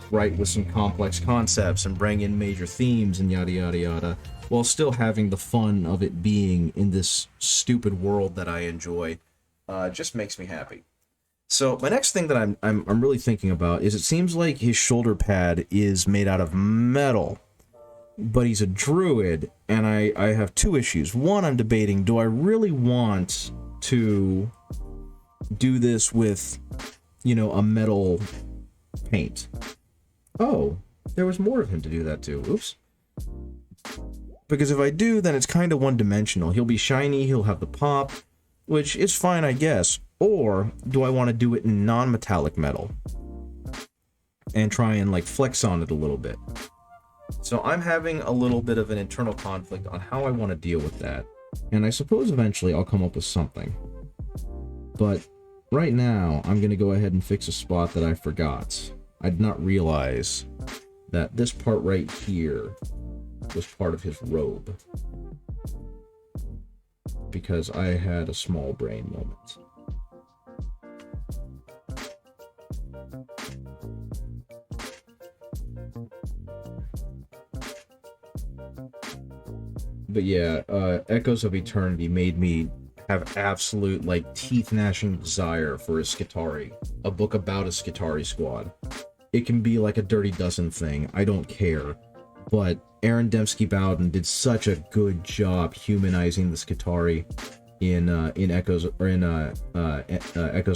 write with some complex concepts and bring in major themes and yada yada yada, while still having the fun of it being in this stupid world that I enjoy, just makes me happy. So my next thing that I'm really thinking about is, it seems like his shoulder pad is made out of metal, but he's a druid, and I have two issues. One, I'm debating, do I really want to do this with, you know, a metal paint? Oh, there was more of him to do that too. Oops. Because if I do, then it's kind of one-dimensional. He'll be shiny, he'll have the pop, which is fine, I guess. Or do I want to do it in non-metallic metal and try and like flex on it a little bit? So I'm having a little bit of an internal conflict on how I want to deal with that. And I suppose eventually I'll come up with something. But right now, I'm going to go ahead and fix a spot that I forgot. I did not realize that this part right here was part of his robe, because I had a small brain moment. But yeah, Echoes of Eternity made me have absolute, like, teeth-gnashing desire for a Skitarii. A book about a Skitarii squad. It can be like a Dirty Dozen thing, I don't care. But Aaron Dembski Bowden did such a good job humanizing the Skitarii in Echoes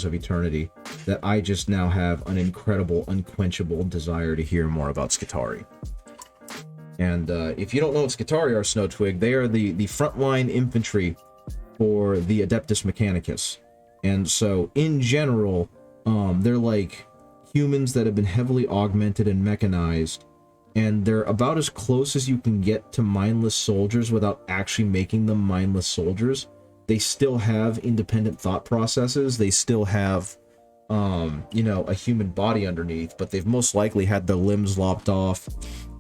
of Eternity that I just now have an incredible, unquenchable desire to hear more about Skitarii. And if you don't know what Skitarii are, Snowtwig, they are the frontline infantry for the Adeptus Mechanicus. And so, in general, they're like humans that have been heavily augmented and mechanized, and they're about as close as you can get to mindless soldiers without actually making them mindless soldiers. They still have independent thought processes, they still have, you know, a human body underneath, but they've most likely had their limbs lopped off,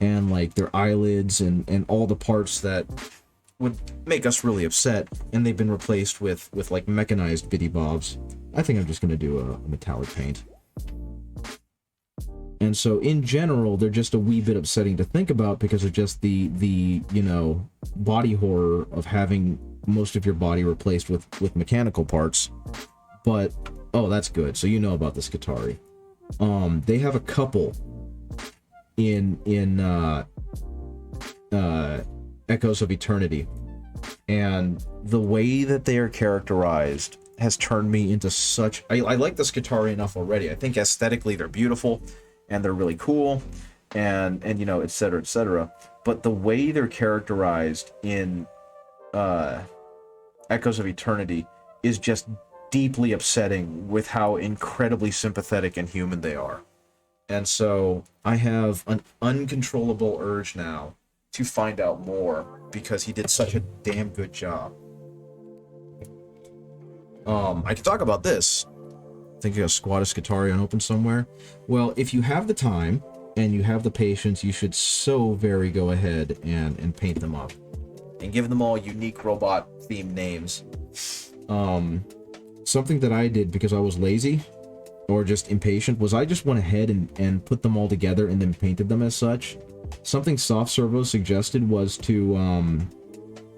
and like their eyelids and all the parts that would make us really upset, and they've been replaced with like mechanized bitty bobs. I think I'm just gonna do a metallic paint. And so in general, they're just a wee bit upsetting to think about because of just the you know, body horror of having most of your body replaced with mechanical parts. But oh, that's good. So you know about the Skitarii. They have a couple in Echoes of Eternity, and the way that they are characterized has turned me into such... I like the Skitarii enough already. I think aesthetically they're beautiful, and they're really cool, and you know, etc., etc. But the way they're characterized in Echoes of Eternity is just deeply upsetting with how incredibly sympathetic and human they are. And so I have an uncontrollable urge now to find out more because he did such a damn good job. I can talk about this. I think you got Squad Escatarian open somewhere. Well, if you have the time and you have the patience, you should so very go ahead and paint them up. And give them all unique robot-themed names. Something that I did because I was lazy or just impatient was I just went ahead and put them all together and then painted them as such. Something Soft Servo suggested was to,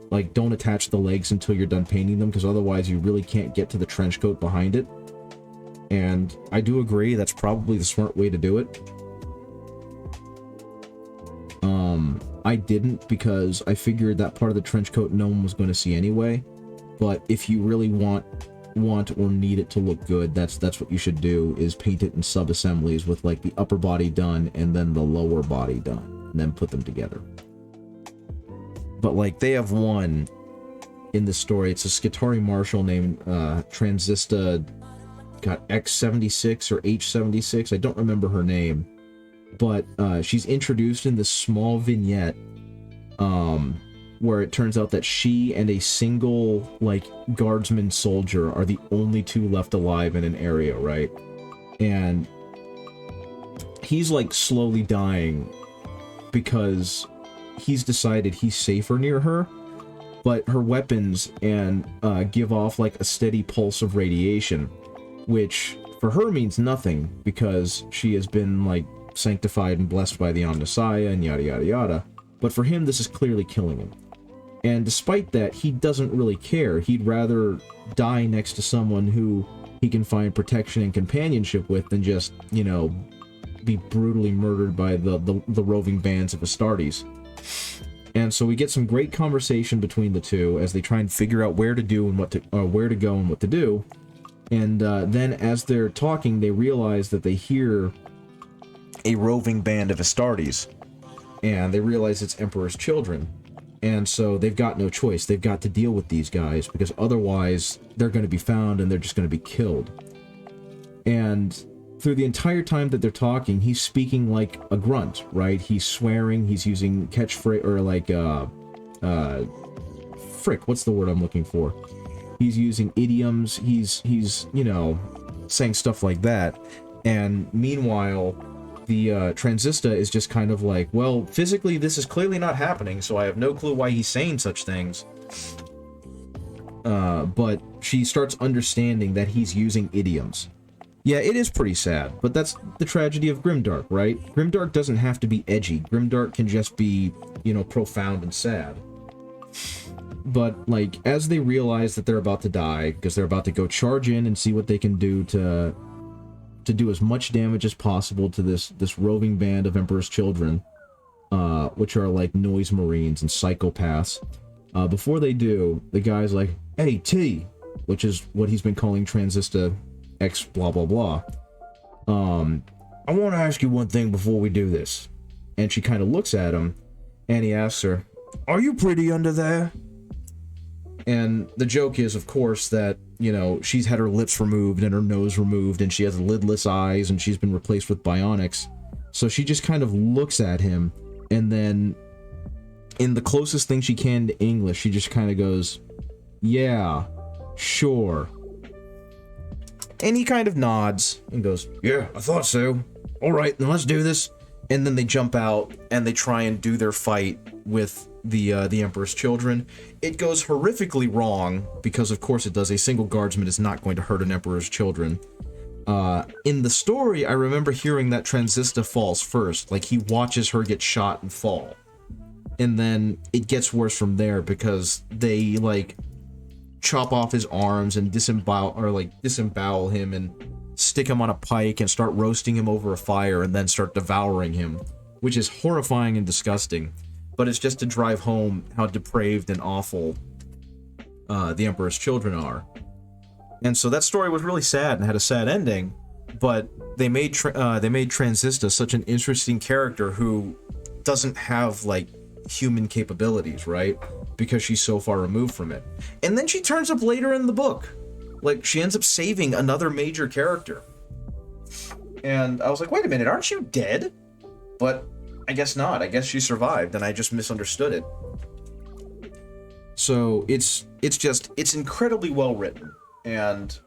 like, don't attach the legs until you're done painting them, because otherwise you really can't get to the trench coat behind it. And I do agree, that's probably the smart way to do it. I didn't, because I figured that part of the trench coat no one was going to see anyway. But if you really want or need it to look good, that's what you should do, is paint it in sub-assemblies with, like, the upper body done and then the lower body done, and then put them together. But, like, they have one in the story. It's a Skitarii Marshal named Transista, got X76 or H76. I don't remember her name. But she's introduced in this small vignette where it turns out that she and a single, like, guardsman soldier are the only two left alive in an area, right? And he's, like, slowly dying because he's decided he's safer near her, but her weapons give off, like, a steady pulse of radiation, which for her means nothing because she has been, like, sanctified and blessed by the Omnissiah and yada yada yada. But for him, this is clearly killing him. And despite that, he doesn't really care. He'd rather die next to someone who he can find protection and companionship with than just, you know, be brutally murdered by the roving bands of Astartes. And so we get some great conversation between the two as they try and figure out where to do and where to go and what to do. And then as they're talking, they realize that they hear a roving band of Astartes, and they realize it's Emperor's children. And so they've got no choice. They've got to deal with these guys, because otherwise they're going to be found and they're just going to be killed. And through the entire time that they're talking, he's speaking like a grunt, right? He's swearing, he's using catchphrase, or like, frick, what's the word I'm looking for? He's using idioms, he's, you know, saying stuff like that. And meanwhile, the Transista is just kind of like, well, physically this is clearly not happening, so I have no clue why he's saying such things. But she starts understanding that he's using idioms. Yeah, it is pretty sad, but that's the tragedy of Grimdark, right? Grimdark doesn't have to be edgy. Grimdark can just be, you know, profound and sad. But, like, as they realize that they're about to die, because they're about to go charge in and see what they can do to do as much damage as possible to this roving band of Emperor's children, which are like noise marines and psychopaths. Before they do, the guy's like, "Hey, T," which is what he's been calling Transista X blah blah blah. I want to ask you one thing before we do this. And she kind of looks at him, and he asks her, "Are you pretty under there?" And the joke is, of course, that, you know, she's had her lips removed and her nose removed, and she has lidless eyes, and she's been replaced with bionics. So she just kind of looks at him, and then, in the closest thing she can to English, she just kind of goes, "Yeah, sure." And he kind of nods and goes, "Yeah, I thought so. All right, then let's do this." And then they jump out, and they try and do their fight with the Emperor's children. It goes horrifically wrong, because of course it does. A single guardsman is not going to hurt an Emperor's children. In the story, I remember hearing that Transista falls first. Like, he watches her get shot and fall. And then it gets worse from there, because they, like, chop off his arms and disembowel him and stick him on a pike and start roasting him over a fire and then start devouring him, which is horrifying and disgusting. But it's just to drive home how depraved and awful the Emperor's children are. And so that story was really sad and had a sad ending, but they made Transista such an interesting character who doesn't have, like, human capabilities, right? Because she's so far removed from it. And then she turns up later in the book. Like, she ends up saving another major character. And I was like, wait a minute, aren't you dead? But I guess not. I guess she survived, and I just misunderstood it. So it's incredibly well written, and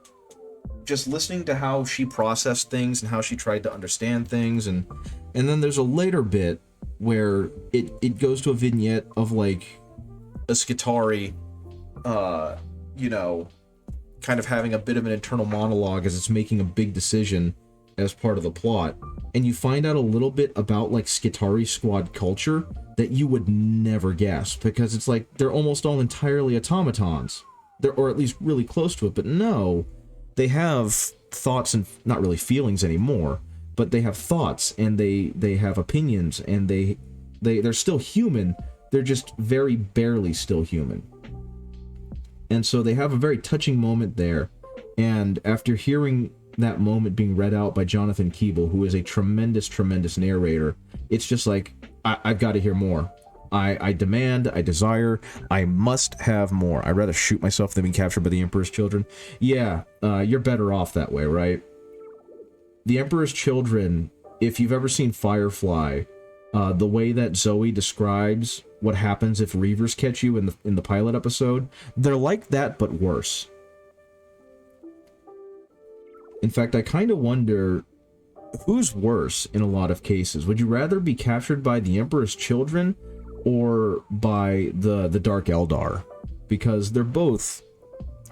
just listening to how she processed things and how she tried to understand things, and then there's a later bit where it goes to a vignette of like a Skitarii, you know, kind of having a bit of an internal monologue as it's making a big decision as part of the plot, and you find out a little bit about like Skitarii squad culture that you would never guess, because it's like they're almost all entirely automatons, or at least really close to it. But no, they have thoughts and not really feelings anymore, but they have thoughts, and they have opinions, and they're still human. They're just very barely still human. And so they have a very touching moment there. And after hearing that moment being read out by Jonathan Keeble, who is a tremendous, tremendous narrator, it's just like, I've got to hear more. I demand, I desire, I must have more. I'd rather shoot myself than be captured by the Emperor's Children. Yeah, you're better off that way, right? The Emperor's Children, if you've ever seen Firefly, the way that Zoe describes what happens if Reavers catch you in the pilot episode, they're like that, but worse. In fact, I kind of wonder who's worse in a lot of cases. Would you rather be captured by the Emperor's Children or by the Dark Eldar? Because they're both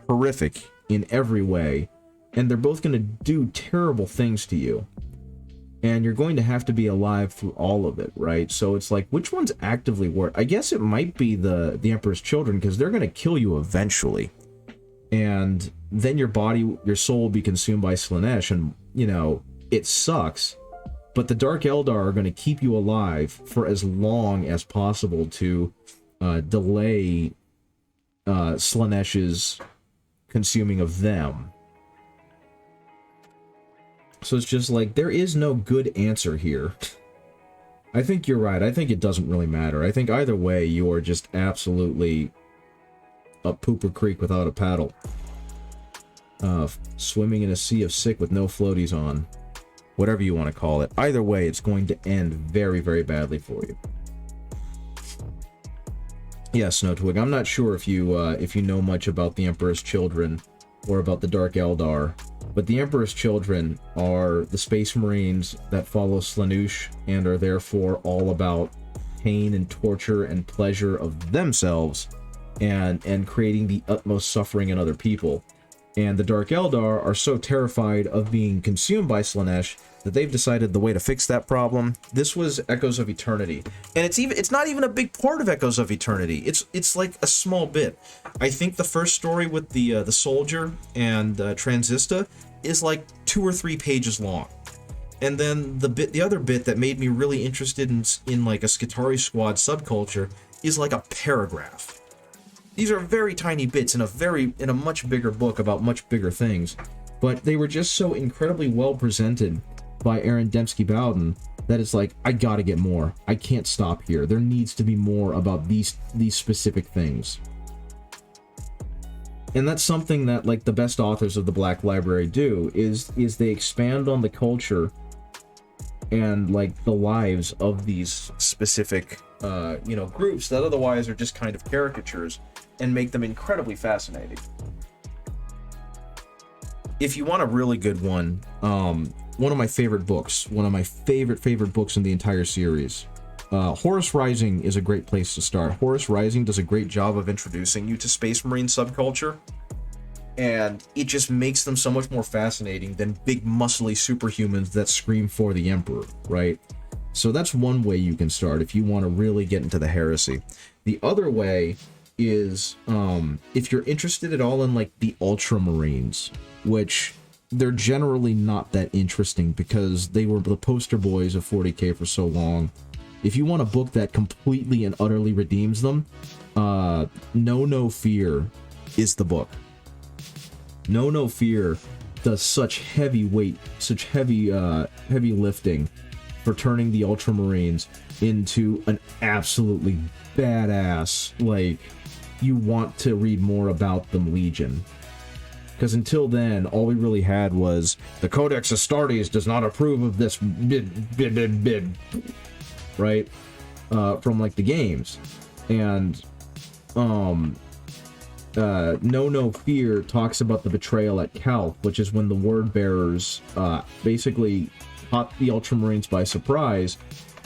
horrific in every way, and they're both going to do terrible things to you. And you're going to have to be alive through all of it, right? So it's like, which one's actively worse? I guess it might be the Emperor's Children, because they're going to kill you eventually. And then your body, your soul will be consumed by Slaanesh, and, you know, it sucks. But the Dark Eldar are going to keep you alive for as long as possible to delay Slaanesh's consuming of them. So it's just like, there is no good answer here. I think you're right. I think it doesn't really matter. I think either way, you're just absolutely a pooper creek without a paddle. Swimming in a sea of sick with no floaties on. Whatever you want to call it. Either way, it's going to end very, very badly for you. Yeah, Snowtwig, I'm not sure if you know much about the Emperor's Children or about the Dark Eldar, but the Emperor's Children are the Space Marines that follow Slaanesh and are therefore all about pain and torture and pleasure of themselves and creating the utmost suffering in other people. And the Dark Eldar are so terrified of being consumed by Slaanesh that they've decided the way to fix that problem. This was Echoes of Eternity, and it's not even a big part of Echoes of Eternity. It's like a small bit. I think the first story with the soldier and Transista is like 2 or 3 pages long, and then the other bit that made me really interested in like a Skitarii squad subculture is like a paragraph. These are very tiny bits in a much bigger book about much bigger things, but they were just so incredibly well presented by Aaron Dembski-Bowden that it's like, I gotta get more. I can't stop here. There needs to be more about these specific things. And that's something that like the best authors of the Black Library do, is they expand on the culture and like the lives of these specific groups that otherwise are just kind of caricatures, and make them incredibly fascinating. If you want a really good one of my favorite books, one of my favorite books in the entire series, Horus Rising is a great place to start. Horus Rising does a great job of introducing you to Space Marine subculture, and it just makes them so much more fascinating than big muscly superhumans that scream for the Emperor, right? So that's one way you can start if you want to really get into the heresy. The other way is if you're interested at all in like the Ultramarines, which they're generally not that interesting because they were the poster boys of 40k for so long. If you want a book that completely and utterly redeems them, No Fear is the book. No Fear does such heavy lifting for turning the Ultramarines into an absolutely badass, like, you want to read more about them Legion. Because until then, all we really had was the Codex Astartes does not approve of this bid. right? From like the games. And No Fear talks about the betrayal at Calth, which is when the Word Bearers basically caught the Ultramarines by surprise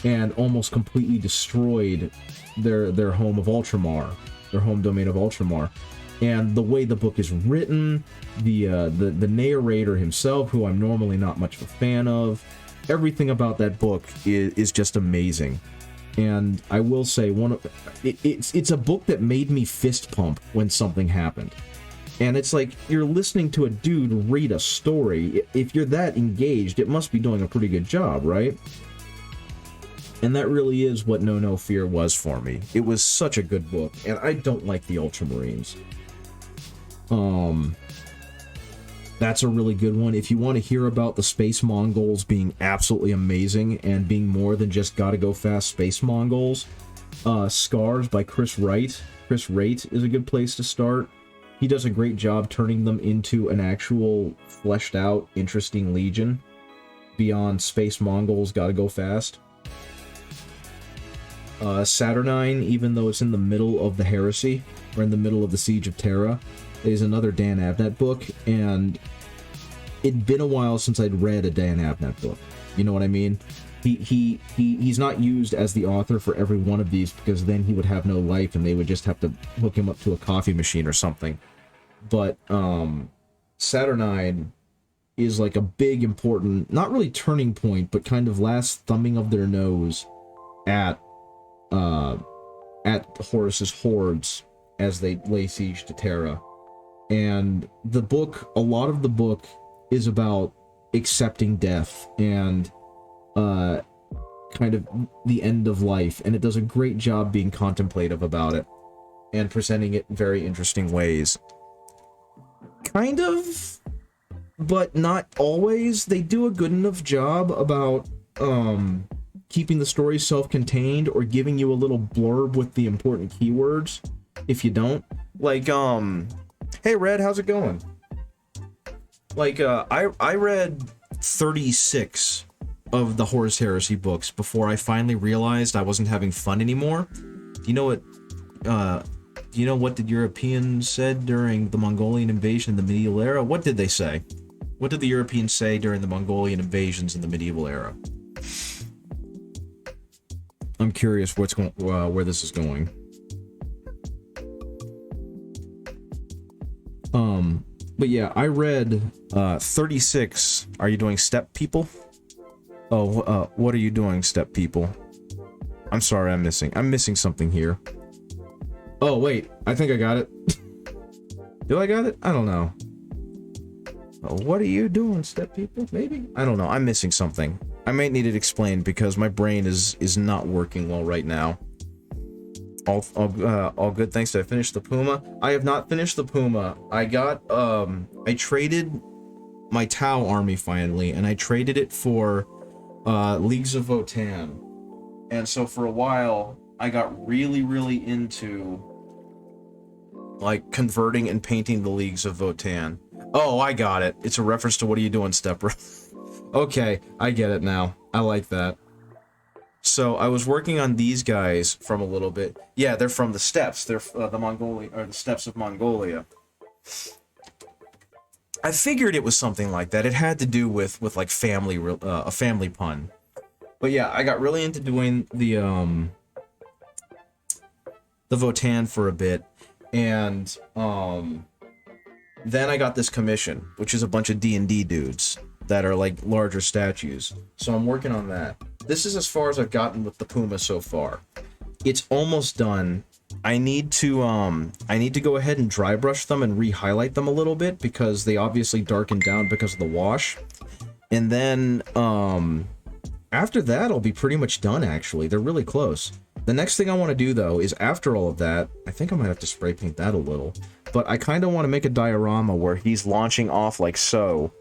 and almost completely destroyed their home of Ultramar, their home domain of Ultramar. And the way the book is written, the narrator himself, who I'm normally not much of a fan of, everything about that book is just amazing. And I will say, it's a book that made me fist pump when something happened. And it's like, you're listening to a dude read a story. If you're that engaged, it must be doing a pretty good job, right? And that really is what No Fear was for me. It was such a good book, and I don't like the Ultramarines. That's a really good one. If you want to hear about the Space Mongols being absolutely amazing and being more than just gotta go fast Space Mongols, Scars by Chris Wright. Chris Wright is a good place to start. He does a great job turning them into an actual fleshed out, interesting legion beyond Space Mongols gotta go fast. Saturnine, even though it's in the middle of the Heresy, or in the middle of the Siege of Terra, is another Dan Abnett book, and it'd been a while since I'd read a Dan Abnett book. You know what I mean? He's not used as the author for every one of these, because then he would have no life and they would just have to hook him up to a coffee machine or something. But Saturnine is like a big, important, not really turning point, but kind of last thumbing of their nose at Horus's hordes as they lay siege to Terra. And the book, a lot of the book is about accepting death and kind of the end of life, and it does a great job being contemplative about it and presenting it in very interesting ways. Kind of, but not always. They do a good enough job about keeping the story self-contained or giving you a little blurb with the important keywords if you don't. Like, hey Red, how's it going? Like, I read 36 of the Horus Heresy books before I finally realized I wasn't having fun anymore. Do you know what the Europeans said during the Mongolian invasion in the medieval era? What did they say? What did the Europeans say during the Mongolian invasions in the medieval era? I'm curious where this is going. But yeah, I read 36. Are you doing step people? Oh, what are you doing, step people? I'm sorry, I'm missing something here. Oh wait, I think I got it. Do I got it? I don't know. Oh, what are you doing, step people? Maybe? I don't know. I'm missing something. I might need it explained because my brain is not working well right now. All good. Thanks. Did I finish the Puma? I have not finished the Puma. I traded my Tau army finally, and I traded it for Leagues of Votann. And so for a while, I got really, really into like converting and painting the Leagues of Votann. Oh, I got it. It's a reference to What Are You Doing, Stepper? Okay, I get it now. I like that. So I was working on these guys from a little bit. Yeah, they're from the steppes. They're the Mongolia, or the steppes of Mongolia. I figured it was something like that. It had to do with like family, a family pun. But yeah, I got really into doing the Votann for a bit, and then I got this commission, which is a bunch of D&D dudes that are like larger statues. So I'm working on that. This is as far as I've gotten with the Puma so far. It's almost done. I need to go ahead and dry brush them and re-highlight them a little bit because they obviously darkened down because of the wash. And then after that I'll be pretty much done actually. They're really close. The next thing I want to do though is after all of that, I think I might have to spray paint that a little, but I kind of want to make a diorama where he's launching off like so,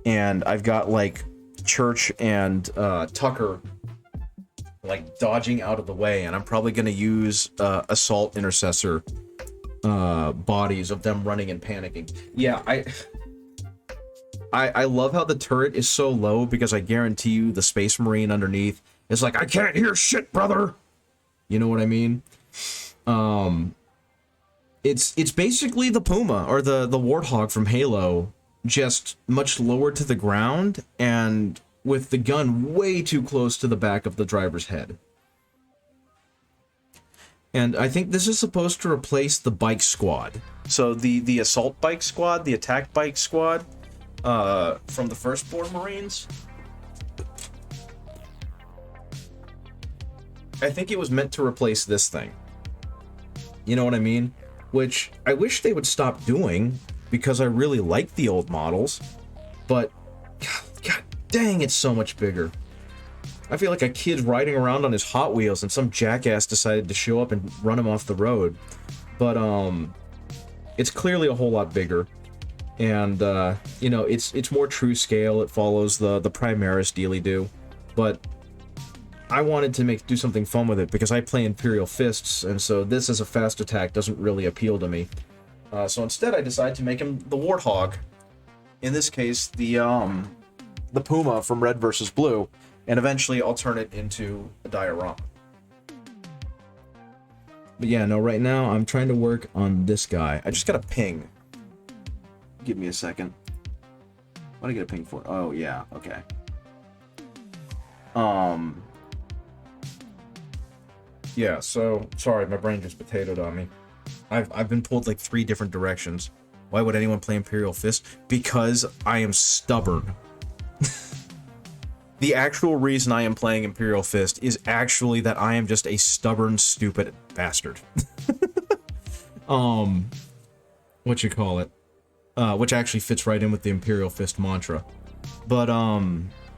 and I've got like Church and Tucker like dodging out of the way, and I'm probably going to use Assault Intercessor bodies of them running and panicking. Yeah, I love how the turret is so low because I guarantee you the Space Marine underneath It's like, I can't hear shit, brother. You know what I mean? It's basically the Puma or the Warthog from Halo, just much lower to the ground and with the gun way too close to the back of the driver's head. And I think this is supposed to replace the bike squad. So the assault bike squad, the attack bike squad, from the Firstborn Marines. I think it was meant to replace this thing. You know what I mean? Which I wish they would stop doing, because I really like the old models. But, God dang, it's so much bigger. I feel like a kid riding around on his Hot Wheels and some jackass decided to show up and run him off the road. But, it's clearly a whole lot bigger. And, you know, it's more true scale. It follows the Primaris dealy-do. But I wanted to do something fun with it because I play Imperial Fists, and so this as a fast attack doesn't really appeal to me. So instead I decided to make him the Warthog. In this case, the Puma from Red vs. Blue, and eventually I'll turn it into a diorama. But yeah, no, right now I'm trying to work on this guy. I just got a ping. Give me a second. What did I get a ping for? Oh, yeah, okay. Yeah, so, sorry, my brain just potatoed on me. I've been pulled like 3 different directions. Why would anyone play Imperial Fist? Because I am stubborn. The actual reason I am playing Imperial Fist is actually that I am just a stubborn, stupid bastard. What you call it? Which actually fits right in with the Imperial Fist mantra. But,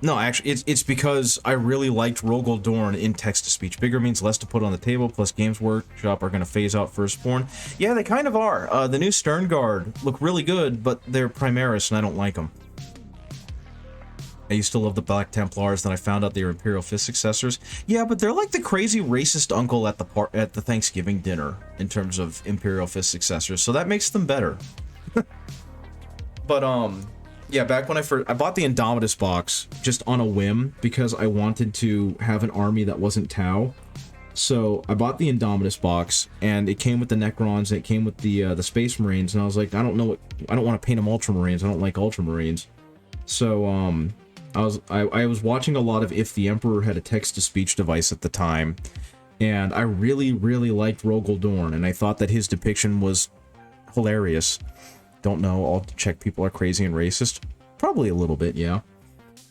no, actually, it's because I really liked Rogol Dorn in text-to-speech. Bigger means less to put on the table, plus Games Workshop are going to phase out Firstborn. Yeah, they kind of are. The new Stern Guard look really good, but they're Primaris, and I don't like them. I used to love the Black Templars, then I found out they were Imperial Fist successors. Yeah, but they're like the crazy racist uncle at the Thanksgiving dinner, in terms of Imperial Fist successors, so that makes them better. But, yeah, back when I bought the Indomitus box just on a whim because I wanted to have an army that wasn't Tau. So I bought the Indomitus box, and it came with the Necrons, and it came with the Space Marines, and I was like, I don't want to paint them Ultramarines. I don't like Ultramarines. So I was watching a lot of If the Emperor Had a Text-to-Speech Device at the time, and I really liked Rogol Dorn, and I thought that his depiction was hilarious. Don't know, all Czech people are crazy and racist. Probably a little bit, yeah.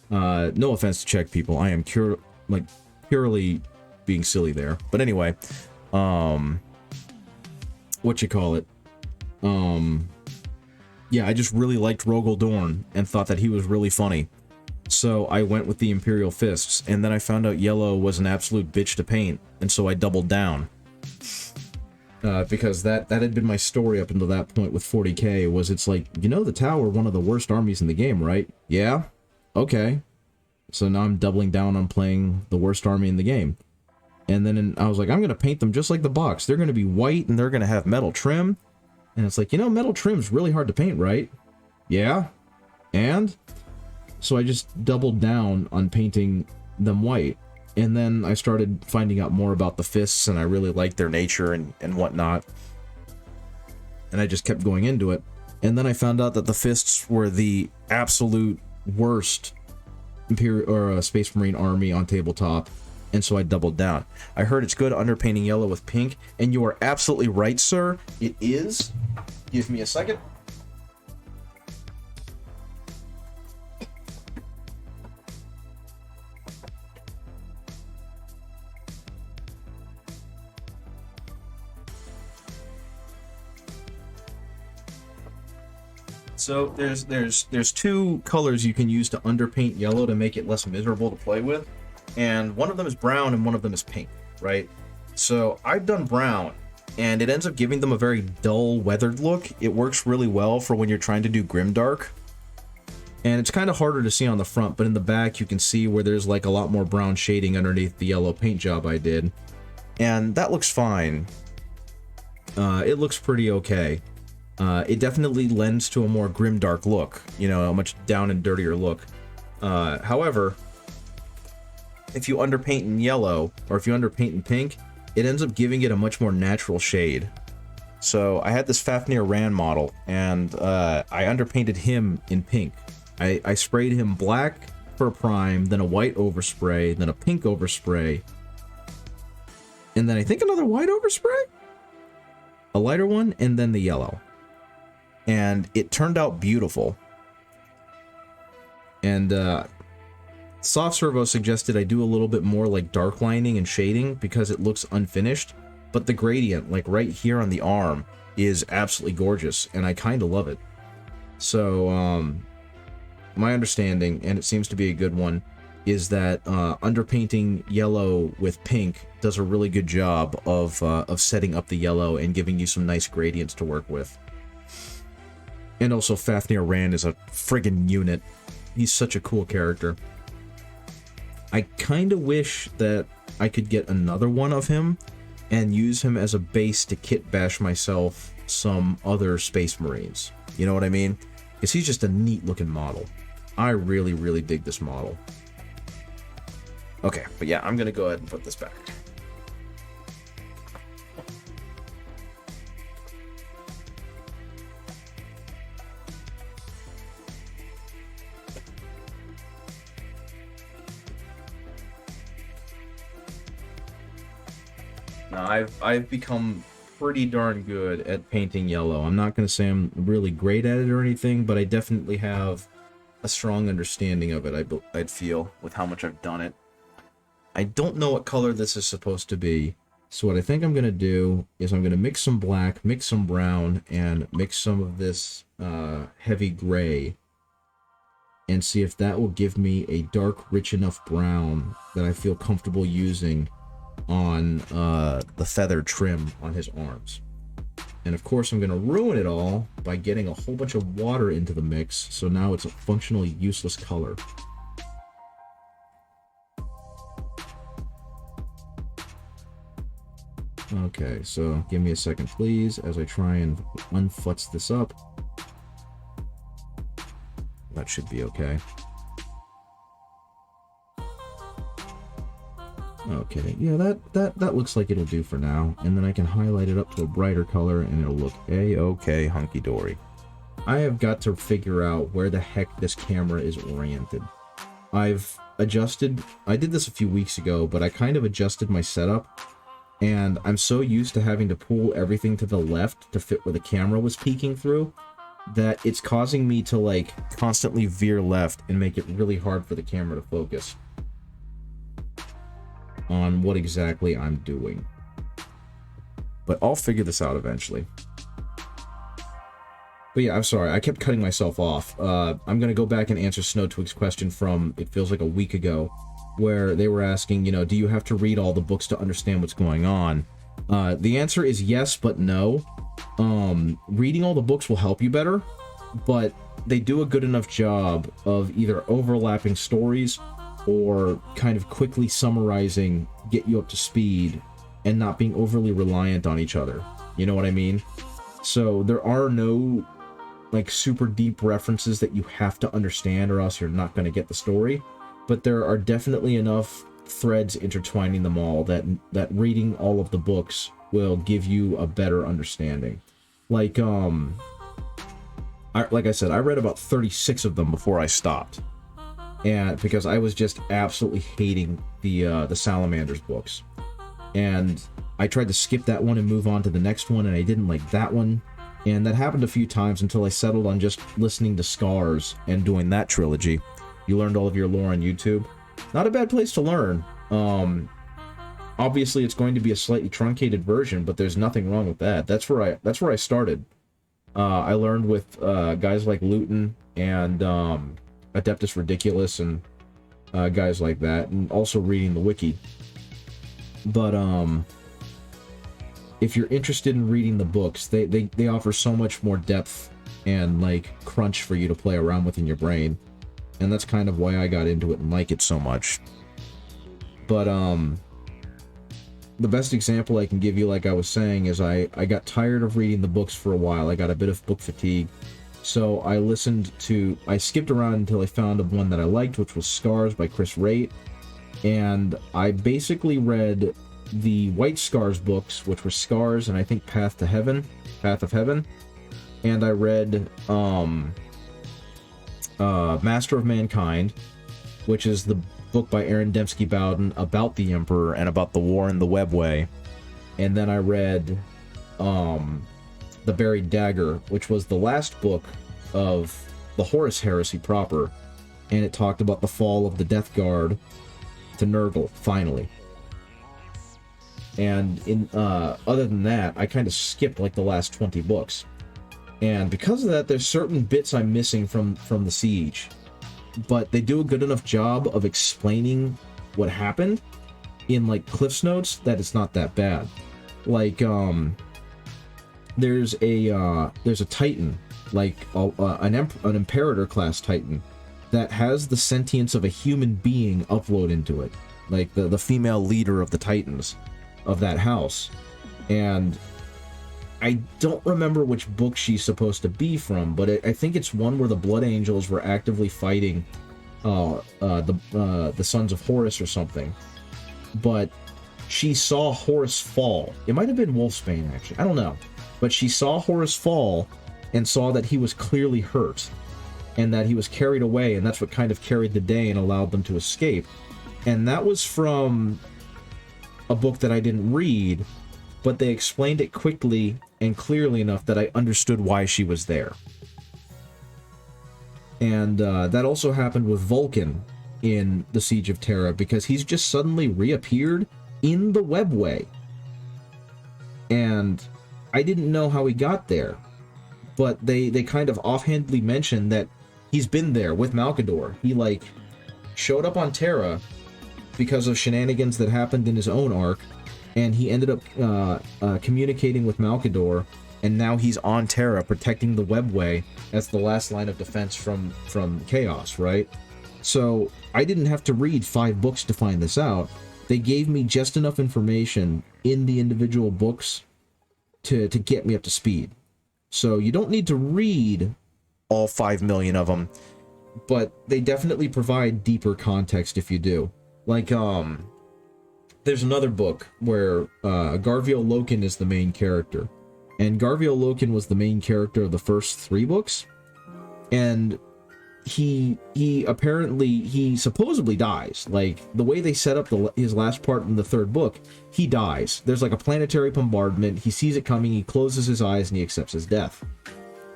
No offense to Czech people, I am purely being silly there. But anyway, what you call it? Yeah, I just really liked Rogol Dorn and thought that he was really funny. So I went with the Imperial Fists, and then I found out yellow was an absolute bitch to paint, and so I doubled down. Because that had been my story up until that point with 40k, was it's like, you know, the Tau are one of the worst armies in the game, right? Yeah? Okay. So now I'm doubling down on playing the worst army in the game. And then I was like, I'm going to paint them just like the box. They're going to be white, and they're going to have metal trim. And it's like, you know, metal trim's really hard to paint, right? Yeah? And? So I just doubled down on painting them white. And then I started finding out more about the fists, and I really liked their nature and whatnot. And I just kept going into it. And then I found out that the fists were the absolute worst Imperial or Space Marine army on tabletop, and so I doubled down. I heard it's good underpainting yellow with pink, and you are absolutely right, sir. It is. Give me a second. So there's 2 colors you can use to underpaint yellow to make it less miserable to play with, and one of them is brown and one of them is pink, right? So I've done brown, and it ends up giving them a very dull, weathered look. It works really well for when you're trying to do grimdark, and it's kind of harder to see on the front, but in the back you can see where there's like a lot more brown shading underneath the yellow paint job I did, and that looks fine. It looks pretty okay. It definitely lends to a more grimdark look, you know, a much down and dirtier look. However, if you underpaint in yellow, or if you underpaint in pink, it ends up giving it a much more natural shade. So I had this Fafnir Rand model, and I underpainted him in pink. I sprayed him black for a prime, then a white overspray, then a pink overspray, and then I think another white overspray? A lighter one, and then the yellow. And it turned out beautiful. And Soft Servo suggested I do a little bit more like dark lining and shading because it looks unfinished, but the gradient, like right here on the arm, is absolutely gorgeous, and I kind of love it. So, my understanding, and it seems to be a good one, is that underpainting yellow with pink does a really good job of setting up the yellow and giving you some nice gradients to work with. And also, Fafnir Rand is a friggin' unit. He's such a cool character. I kind of wish that I could get another one of him and use him as a base to kit bash myself some other Space Marines. You know what I mean? Because he's just a neat looking model. I really, really dig this model. Okay, but yeah, I'm gonna go ahead and put this back. Now, I've become pretty darn good at painting yellow. I'm not gonna say I'm really great at it or anything, but I definitely have a strong understanding of it, I'd feel, with how much I've done it. I don't know what color this is supposed to be, so what I think I'm going to do is I'm going to mix some black, mix some brown, and mix some of this heavy gray, and see if that will give me a dark, rich enough brown that I feel comfortable using on the feather trim on his arms. And of course I'm going to ruin it all by getting a whole bunch of water into the mix, so now it's a functionally useless color. Okay, so give me a second please as I try and unfutz this up. That should be okay. Okay, yeah, that looks like it'll do for now, and then I can highlight it up to a brighter color and it'll look a-okay, hunky-dory. I have got to figure out where the heck this camera is oriented. I've adjusted, I did this a few weeks ago, but I kind of adjusted my setup, and I'm so used to having to pull everything to the left to fit where the camera was peeking through, that it's causing me to like constantly veer left and make it really hard for the camera to focus on what exactly I'm doing. But I'll figure this out eventually. But yeah, I'm sorry, I kept cutting myself off. I'm gonna go back and answer Snowtwig's question from, it feels like a week ago, where they were asking, you know, do you have to read all the books to understand what's going on? The answer is yes, but no. Reading all the books will help you better, but they do a good enough job of either overlapping stories or kind of quickly summarizing, get you up to speed, and not being overly reliant on each other. You know what I mean? So there are no like super deep references that you have to understand or else you're not going to get the story, but there are definitely enough threads intertwining them all that reading all of the books will give you a better understanding. Like like I said, I read about 36 of them before I stopped, and because I was just absolutely hating the Salamanders books, and I tried to skip that one and move on to the next one, and I didn't like that one, and that happened a few times until I settled on just listening to Scars and doing that trilogy. You learned all of your lore on YouTube. Not a bad place to learn. Obviously, it's going to be a slightly truncated version, but there's nothing wrong with that. That's where I started. I learned with guys like Luton and Adeptus Ridiculous and guys like that, and also reading the wiki. But if you're interested in reading the books, they offer so much more depth and like crunch for you to play around with in your brain. And that's kind of why I got into it and like it so much. But the best example I can give you, like I was saying, is I got tired of reading the books for a while. I got a bit of book fatigue. So I skipped around until I found one that I liked, which was Scars by Chris Raitt. And I basically read the White Scars books, which were Scars and I think Path of Heaven. And I read Master of Mankind, which is the book by Aaron Dembski Bowden about the Emperor and about the war in the Webway. And then I read The Buried Dagger, which was the last book of the Horus Heresy proper, and it talked about the fall of the Death Guard to Nurgle, finally. And in other than that, I kind of skipped like the last 20 books. And because of that, there's certain bits I'm missing from the Siege. But they do a good enough job of explaining what happened in like Cliff's Notes that it's not that bad. Like there's a Titan, like an Imperator class Titan, that has the sentience of a human being upload into it, like the female leader of the Titans of that house. And I don't remember which book she's supposed to be from, but I think it's one where the Blood Angels were actively fighting the Sons of Horus or something. But she saw Horus fall. It might have been Wolfsbane, actually. I don't know. But she saw Horus fall and saw that he was clearly hurt and that he was carried away, and that's what kind of carried the day and allowed them to escape. And that was from a book that I didn't read, but they explained it quickly and clearly enough that I understood why she was there. And that also happened with Vulcan in the Siege of Terra, because he's just suddenly reappeared in the Webway. And I didn't know how he got there, but they kind of offhandedly mentioned that he's been there with Malkador. He, like, showed up on Terra because of shenanigans that happened in his own arc, and he ended up communicating with Malkador, and now he's on Terra protecting the Webway as the last line of defense from Chaos, right? So I didn't have to read 5 books to find this out. They gave me just enough information in the individual books to get me up to speed. So you don't need to read all 5 million of them, but they definitely provide deeper context if you do. Like, there's another book where Garviel Loken is the main character. And Garviel Loken was the main character of the first 3 books. And he supposedly dies. Like, the way they set up his last part in the 3rd book, he dies. There's like a planetary bombardment, he sees it coming, he closes his eyes, and he accepts his death.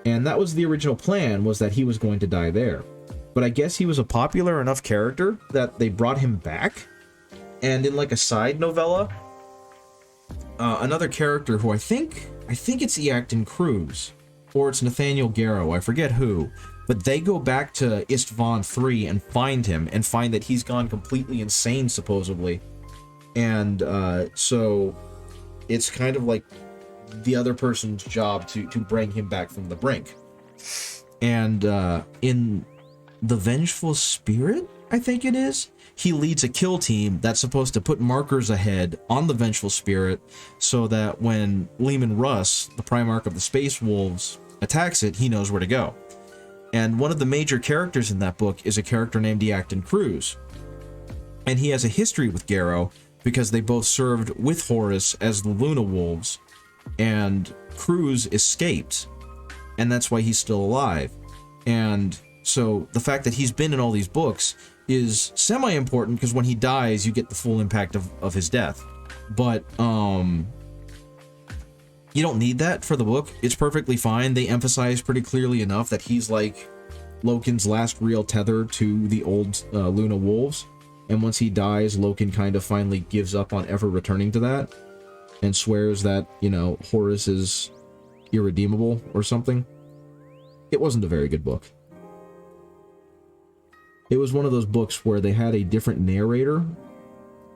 And that was the original plan, was that he was going to die there. But I guess he was a popular enough character that they brought him back. And in like a side novella, another character who I think it's Eacton Cruz, or it's Nathaniel Garrow, I forget who, but they go back to Istvan 3 and find him, and find that he's gone completely insane, supposedly. And so it's kind of like the other person's job to bring him back from the brink. And in The Vengeful Spirit, I think it is, he leads a kill team that's supposed to put markers ahead on the Vengeful Spirit so that when Leman Russ, the Primarch of the Space Wolves, attacks it, he knows where to go. And one of the major characters in that book is a character named Eacton Cruz. And he has a history with Garrow because they both served with Horus as the Luna Wolves, and Cruz escaped, and that's why he's still alive. And so the fact that he's been in all these books is semi-important, because when he dies, you get the full impact of his death. But, you don't need that for the book. It's perfectly fine. They emphasize pretty clearly enough that he's like Loken's last real tether to the old Luna Wolves. And once he dies, Loken kind of finally gives up on ever returning to that and swears that, you know, Horus is irredeemable or something. It wasn't a very good book. It was one of those books where they had a different narrator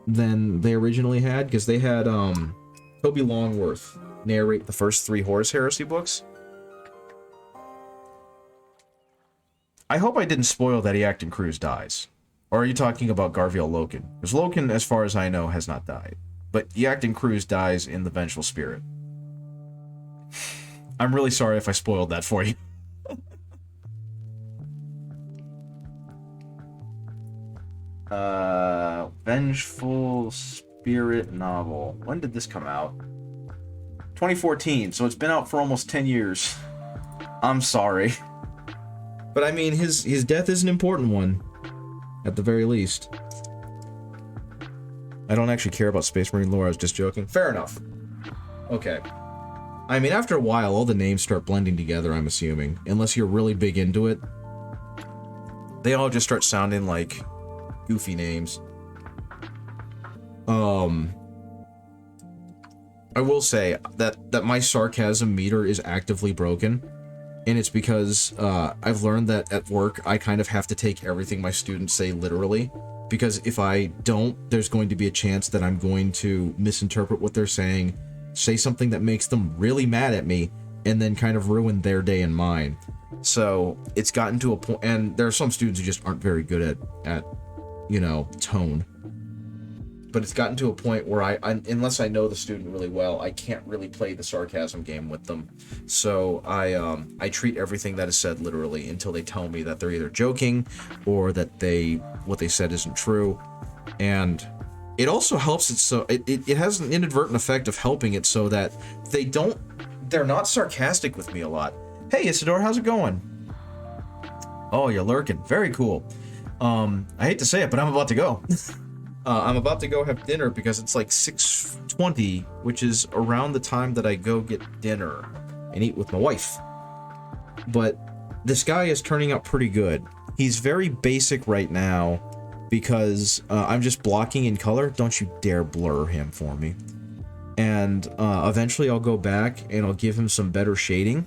than they originally had, because they had Toby Longworth narrate the first 3 Horus Heresy books. I hope I didn't spoil that Eacton Cruz dies. Or are you talking about Garviel Loken? Because Loken, as far as I know, has not died. But Eacton Cruz dies in The Vengeful Spirit. I'm really sorry if I spoiled that for you. Vengeful Spirit novel. When did this come out? 2014, so it's been out for almost 10 years. I'm sorry. But I mean, his death is an important one, at the very least. I don't actually care about Space Marine lore, I was just joking. Fair enough. Okay. I mean, after a while, all the names start blending together, I'm assuming. Unless you're really big into it. They all just start sounding like goofy names. I will say that my sarcasm meter is actively broken. And it's because I've learned that at work, I kind of have to take everything my students say literally. Because if I don't, there's going to be a chance that I'm going to misinterpret what they're saying, say something that makes them really mad at me, and then kind of ruin their day and mine. So it's gotten to a point, and there are some students who just aren't very good at you know, tone. But it's gotten to a point where I unless I know the student really well, I can't really play the sarcasm game with them. So I treat everything that is said literally until they tell me that they're either joking or that what they said isn't true. And it also helps it so it has an inadvertent effect of helping it so that they're not sarcastic with me a lot. Hey Isidore, how's it going? Oh, you're lurking. Very cool. I hate to say it, but I'm about to go. I'm about to go have dinner because it's like 6:20, which is around the time that I go get dinner and eat with my wife. But this guy is turning out pretty good. He's very basic right now because I'm just blocking in color. Don't you dare blur him for me. And eventually I'll go back and I'll give him some better shading.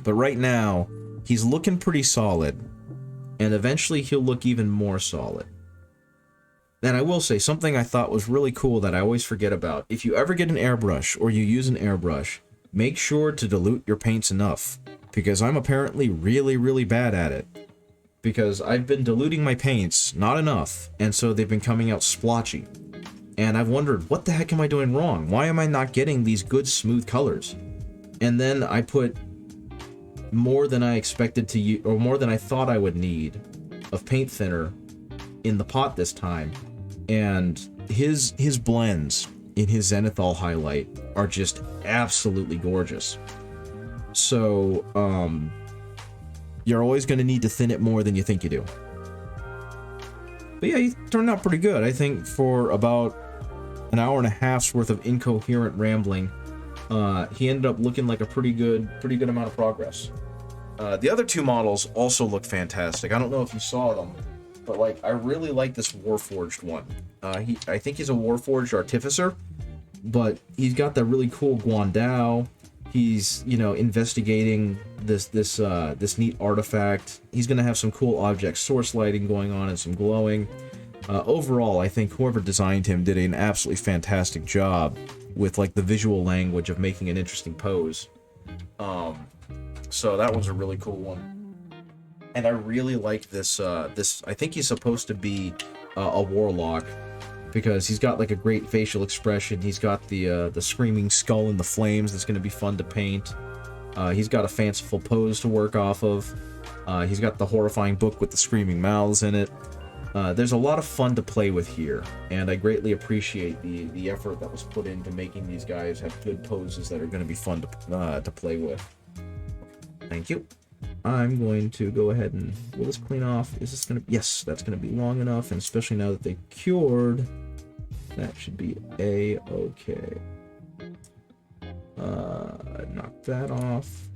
But right now, he's looking pretty solid. And eventually he'll look even more solid. And I will say, something I thought was really cool that I always forget about. If you ever get an airbrush, or you use an airbrush, make sure to dilute your paints enough. Because I'm apparently really, really bad at it. Because I've been diluting my paints, not enough, and so they've been coming out splotchy. And I've wondered, what the heck am I doing wrong? Why am I not getting these good, smooth colors? And then I put more than I expected to use, or more than I thought I would need, of paint thinner in the pot this time. And his blends in his Zenithal highlight are just absolutely gorgeous. So, you're always going to need to thin it more than you think you do. But yeah, he turned out pretty good. I think for about an hour and a half's worth of incoherent rambling, he ended up looking like a pretty good amount of progress. The other two models also look fantastic. I don't know if you saw them, but like I really like this Warforged one. I think he's a Warforged Artificer, but he's got that really cool Guandao. He's, you know, investigating this neat artifact. He's gonna have some cool object source lighting going on and some glowing. Overall, I think whoever designed him did an absolutely fantastic job with like the visual language of making an interesting pose. So that was a really cool one. And I really like this, I think he's supposed to be a warlock, because he's got like a great facial expression. He's got the screaming skull in the flames that's going to be fun to paint. He's got a fanciful pose to work off of. He's got the horrifying book with the screaming mouths in it. There's a lot of fun to play with here, and I greatly appreciate the effort that was put into making these guys have good poses that are going to be fun to play with. Thank you. I'm going to go ahead and, will this clean off? Is this going to, yes, that's going to be long enough, and especially now that they cured, that should be a-okay. Knock that off.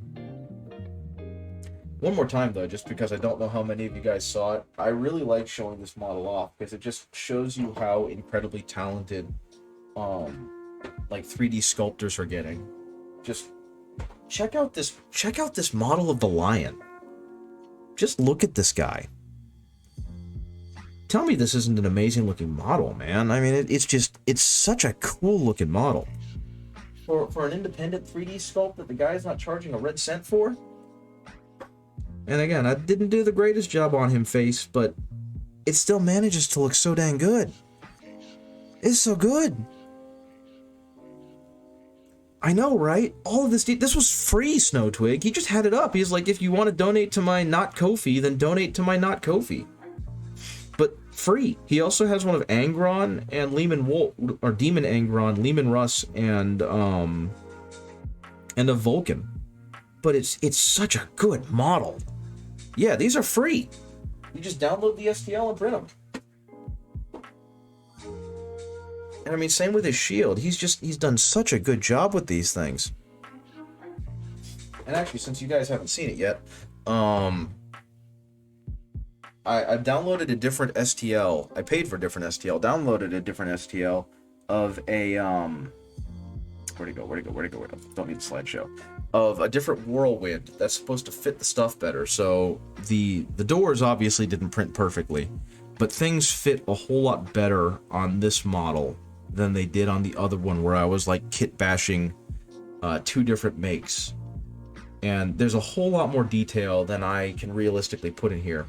One more time though, just because I don't know how many of you guys saw it, I really like showing this model off, because it just shows you how incredibly talented, like 3D sculptors are getting. Just check out this model of the lion. Just look at this guy. Tell me this isn't an amazing looking model, man. I mean, it's such a cool looking model. For an independent 3D sculpt that the guy's not charging a red cent for. And again, I didn't do the greatest job on him face, but it still manages to look so dang good. It's so good. I know, right? All of this was free, Snowtwig. He just had it up. He's like, if you want to donate to my Not Ko-fi, then donate to my Not Ko-fi. But free. He also has one of Angron and Lehman Wolf, or Demon Angron, Lehman Russ, and a Vulcan. But it's such a good model. Yeah, these are free. You just download the STL and print them. And I mean, same with his shield. He's done such a good job with these things. And actually, since you guys haven't seen it yet, I've downloaded a different STL. I paid for a different STL. Downloaded a different STL of a where'd it go? Don't need the slideshow. Of a different Whirlwind that's supposed to fit the stuff better. So the doors obviously didn't print perfectly, but things fit a whole lot better on this model than they did on the other one, where I was like kit bashing two different makes. And there's a whole lot more detail than I can realistically put in here.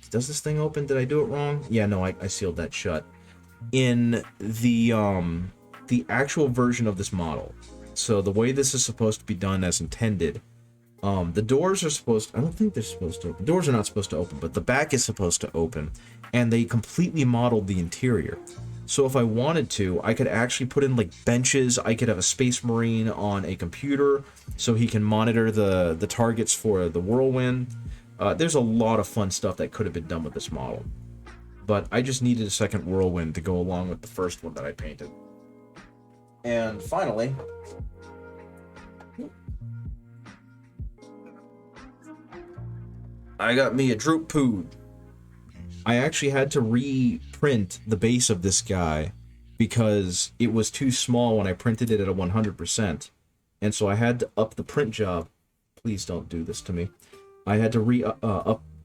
Does this thing open? Did I do it wrong? Yeah, no, I sealed that shut. In the actual version of this model, so the way this is supposed to be done as intended, the doors are supposed, I don't think they're supposed to open. The doors are not supposed to open, but the back is supposed to open, and they completely modeled the interior. So if I wanted to, I could actually put in like benches. I could have a Space Marine on a computer so he can monitor the targets for the Whirlwind. There's a lot of fun stuff that could have been done with this model. But I just needed a second Whirlwind to go along with the first one that I painted. And finally, I got me a Droop Pood. I actually had to reprint the base of this guy because it was too small when I printed it at a 100%. And so I had to up the print job. Please don't do this to me. I had to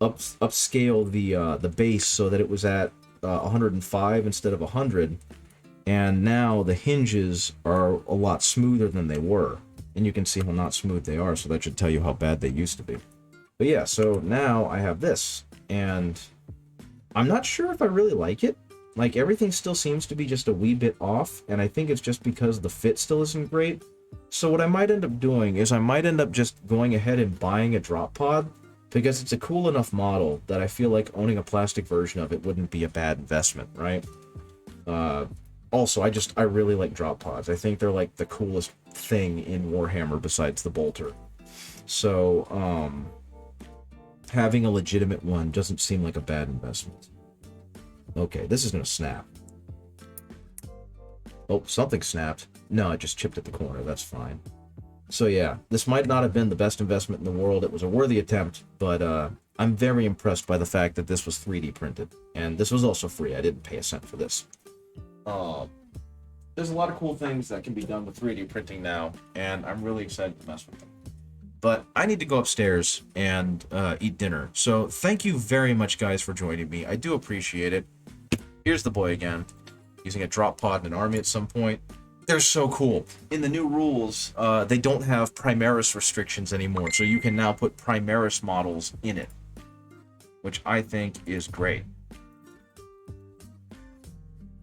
upscale the base so that it was at 105 instead of 100. And now the hinges are a lot smoother than they were. And you can see how not smooth they are, so that should tell you how bad they used to be. But yeah, so now I have this, and I'm not sure if I really like it. Like, everything still seems to be just a wee bit off, and I think it's just because the fit still isn't great. So what I might end up doing is I might end up just going ahead and buying a drop pod, because it's a cool enough model that I feel like owning a plastic version of it wouldn't be a bad investment, right? Also, I really like drop pods. I think they're like the coolest thing in Warhammer besides the bolter. So, having a legitimate one doesn't seem like a bad investment. Okay, this is gonna snap. Oh, something snapped. No, it just chipped at the corner. That's fine. So yeah, this might not have been the best investment in the world. It was a worthy attempt, but I'm very impressed by the fact that this was 3D printed. And this was also free. I didn't pay a cent for this. There's a lot of cool things that can be done with 3D printing now, and I'm really excited to mess with them. But I need to go upstairs and eat dinner. So thank you very much, guys, for joining me. I do appreciate it. Here's the boy again, using a drop pod in an army at some point. They're so cool. In the new rules, they don't have Primaris restrictions anymore, so you can now put Primaris models in it, which I think is great.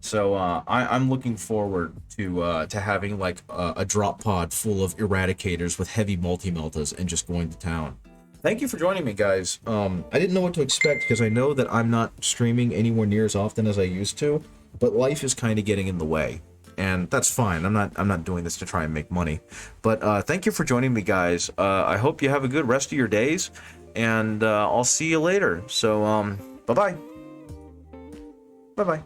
So I'm looking forward to having like a drop pod full of Eradicators with heavy multi-meltas and just going to town. Thank you for joining me, guys. I didn't know what to expect because I know that I'm not streaming anywhere near as often as I used to, but life is kind of getting in the way, and that's fine. I'm not doing this to try and make money. But thank you for joining me, guys. I hope you have a good rest of your days, and I'll see you later. So bye-bye. Bye-bye.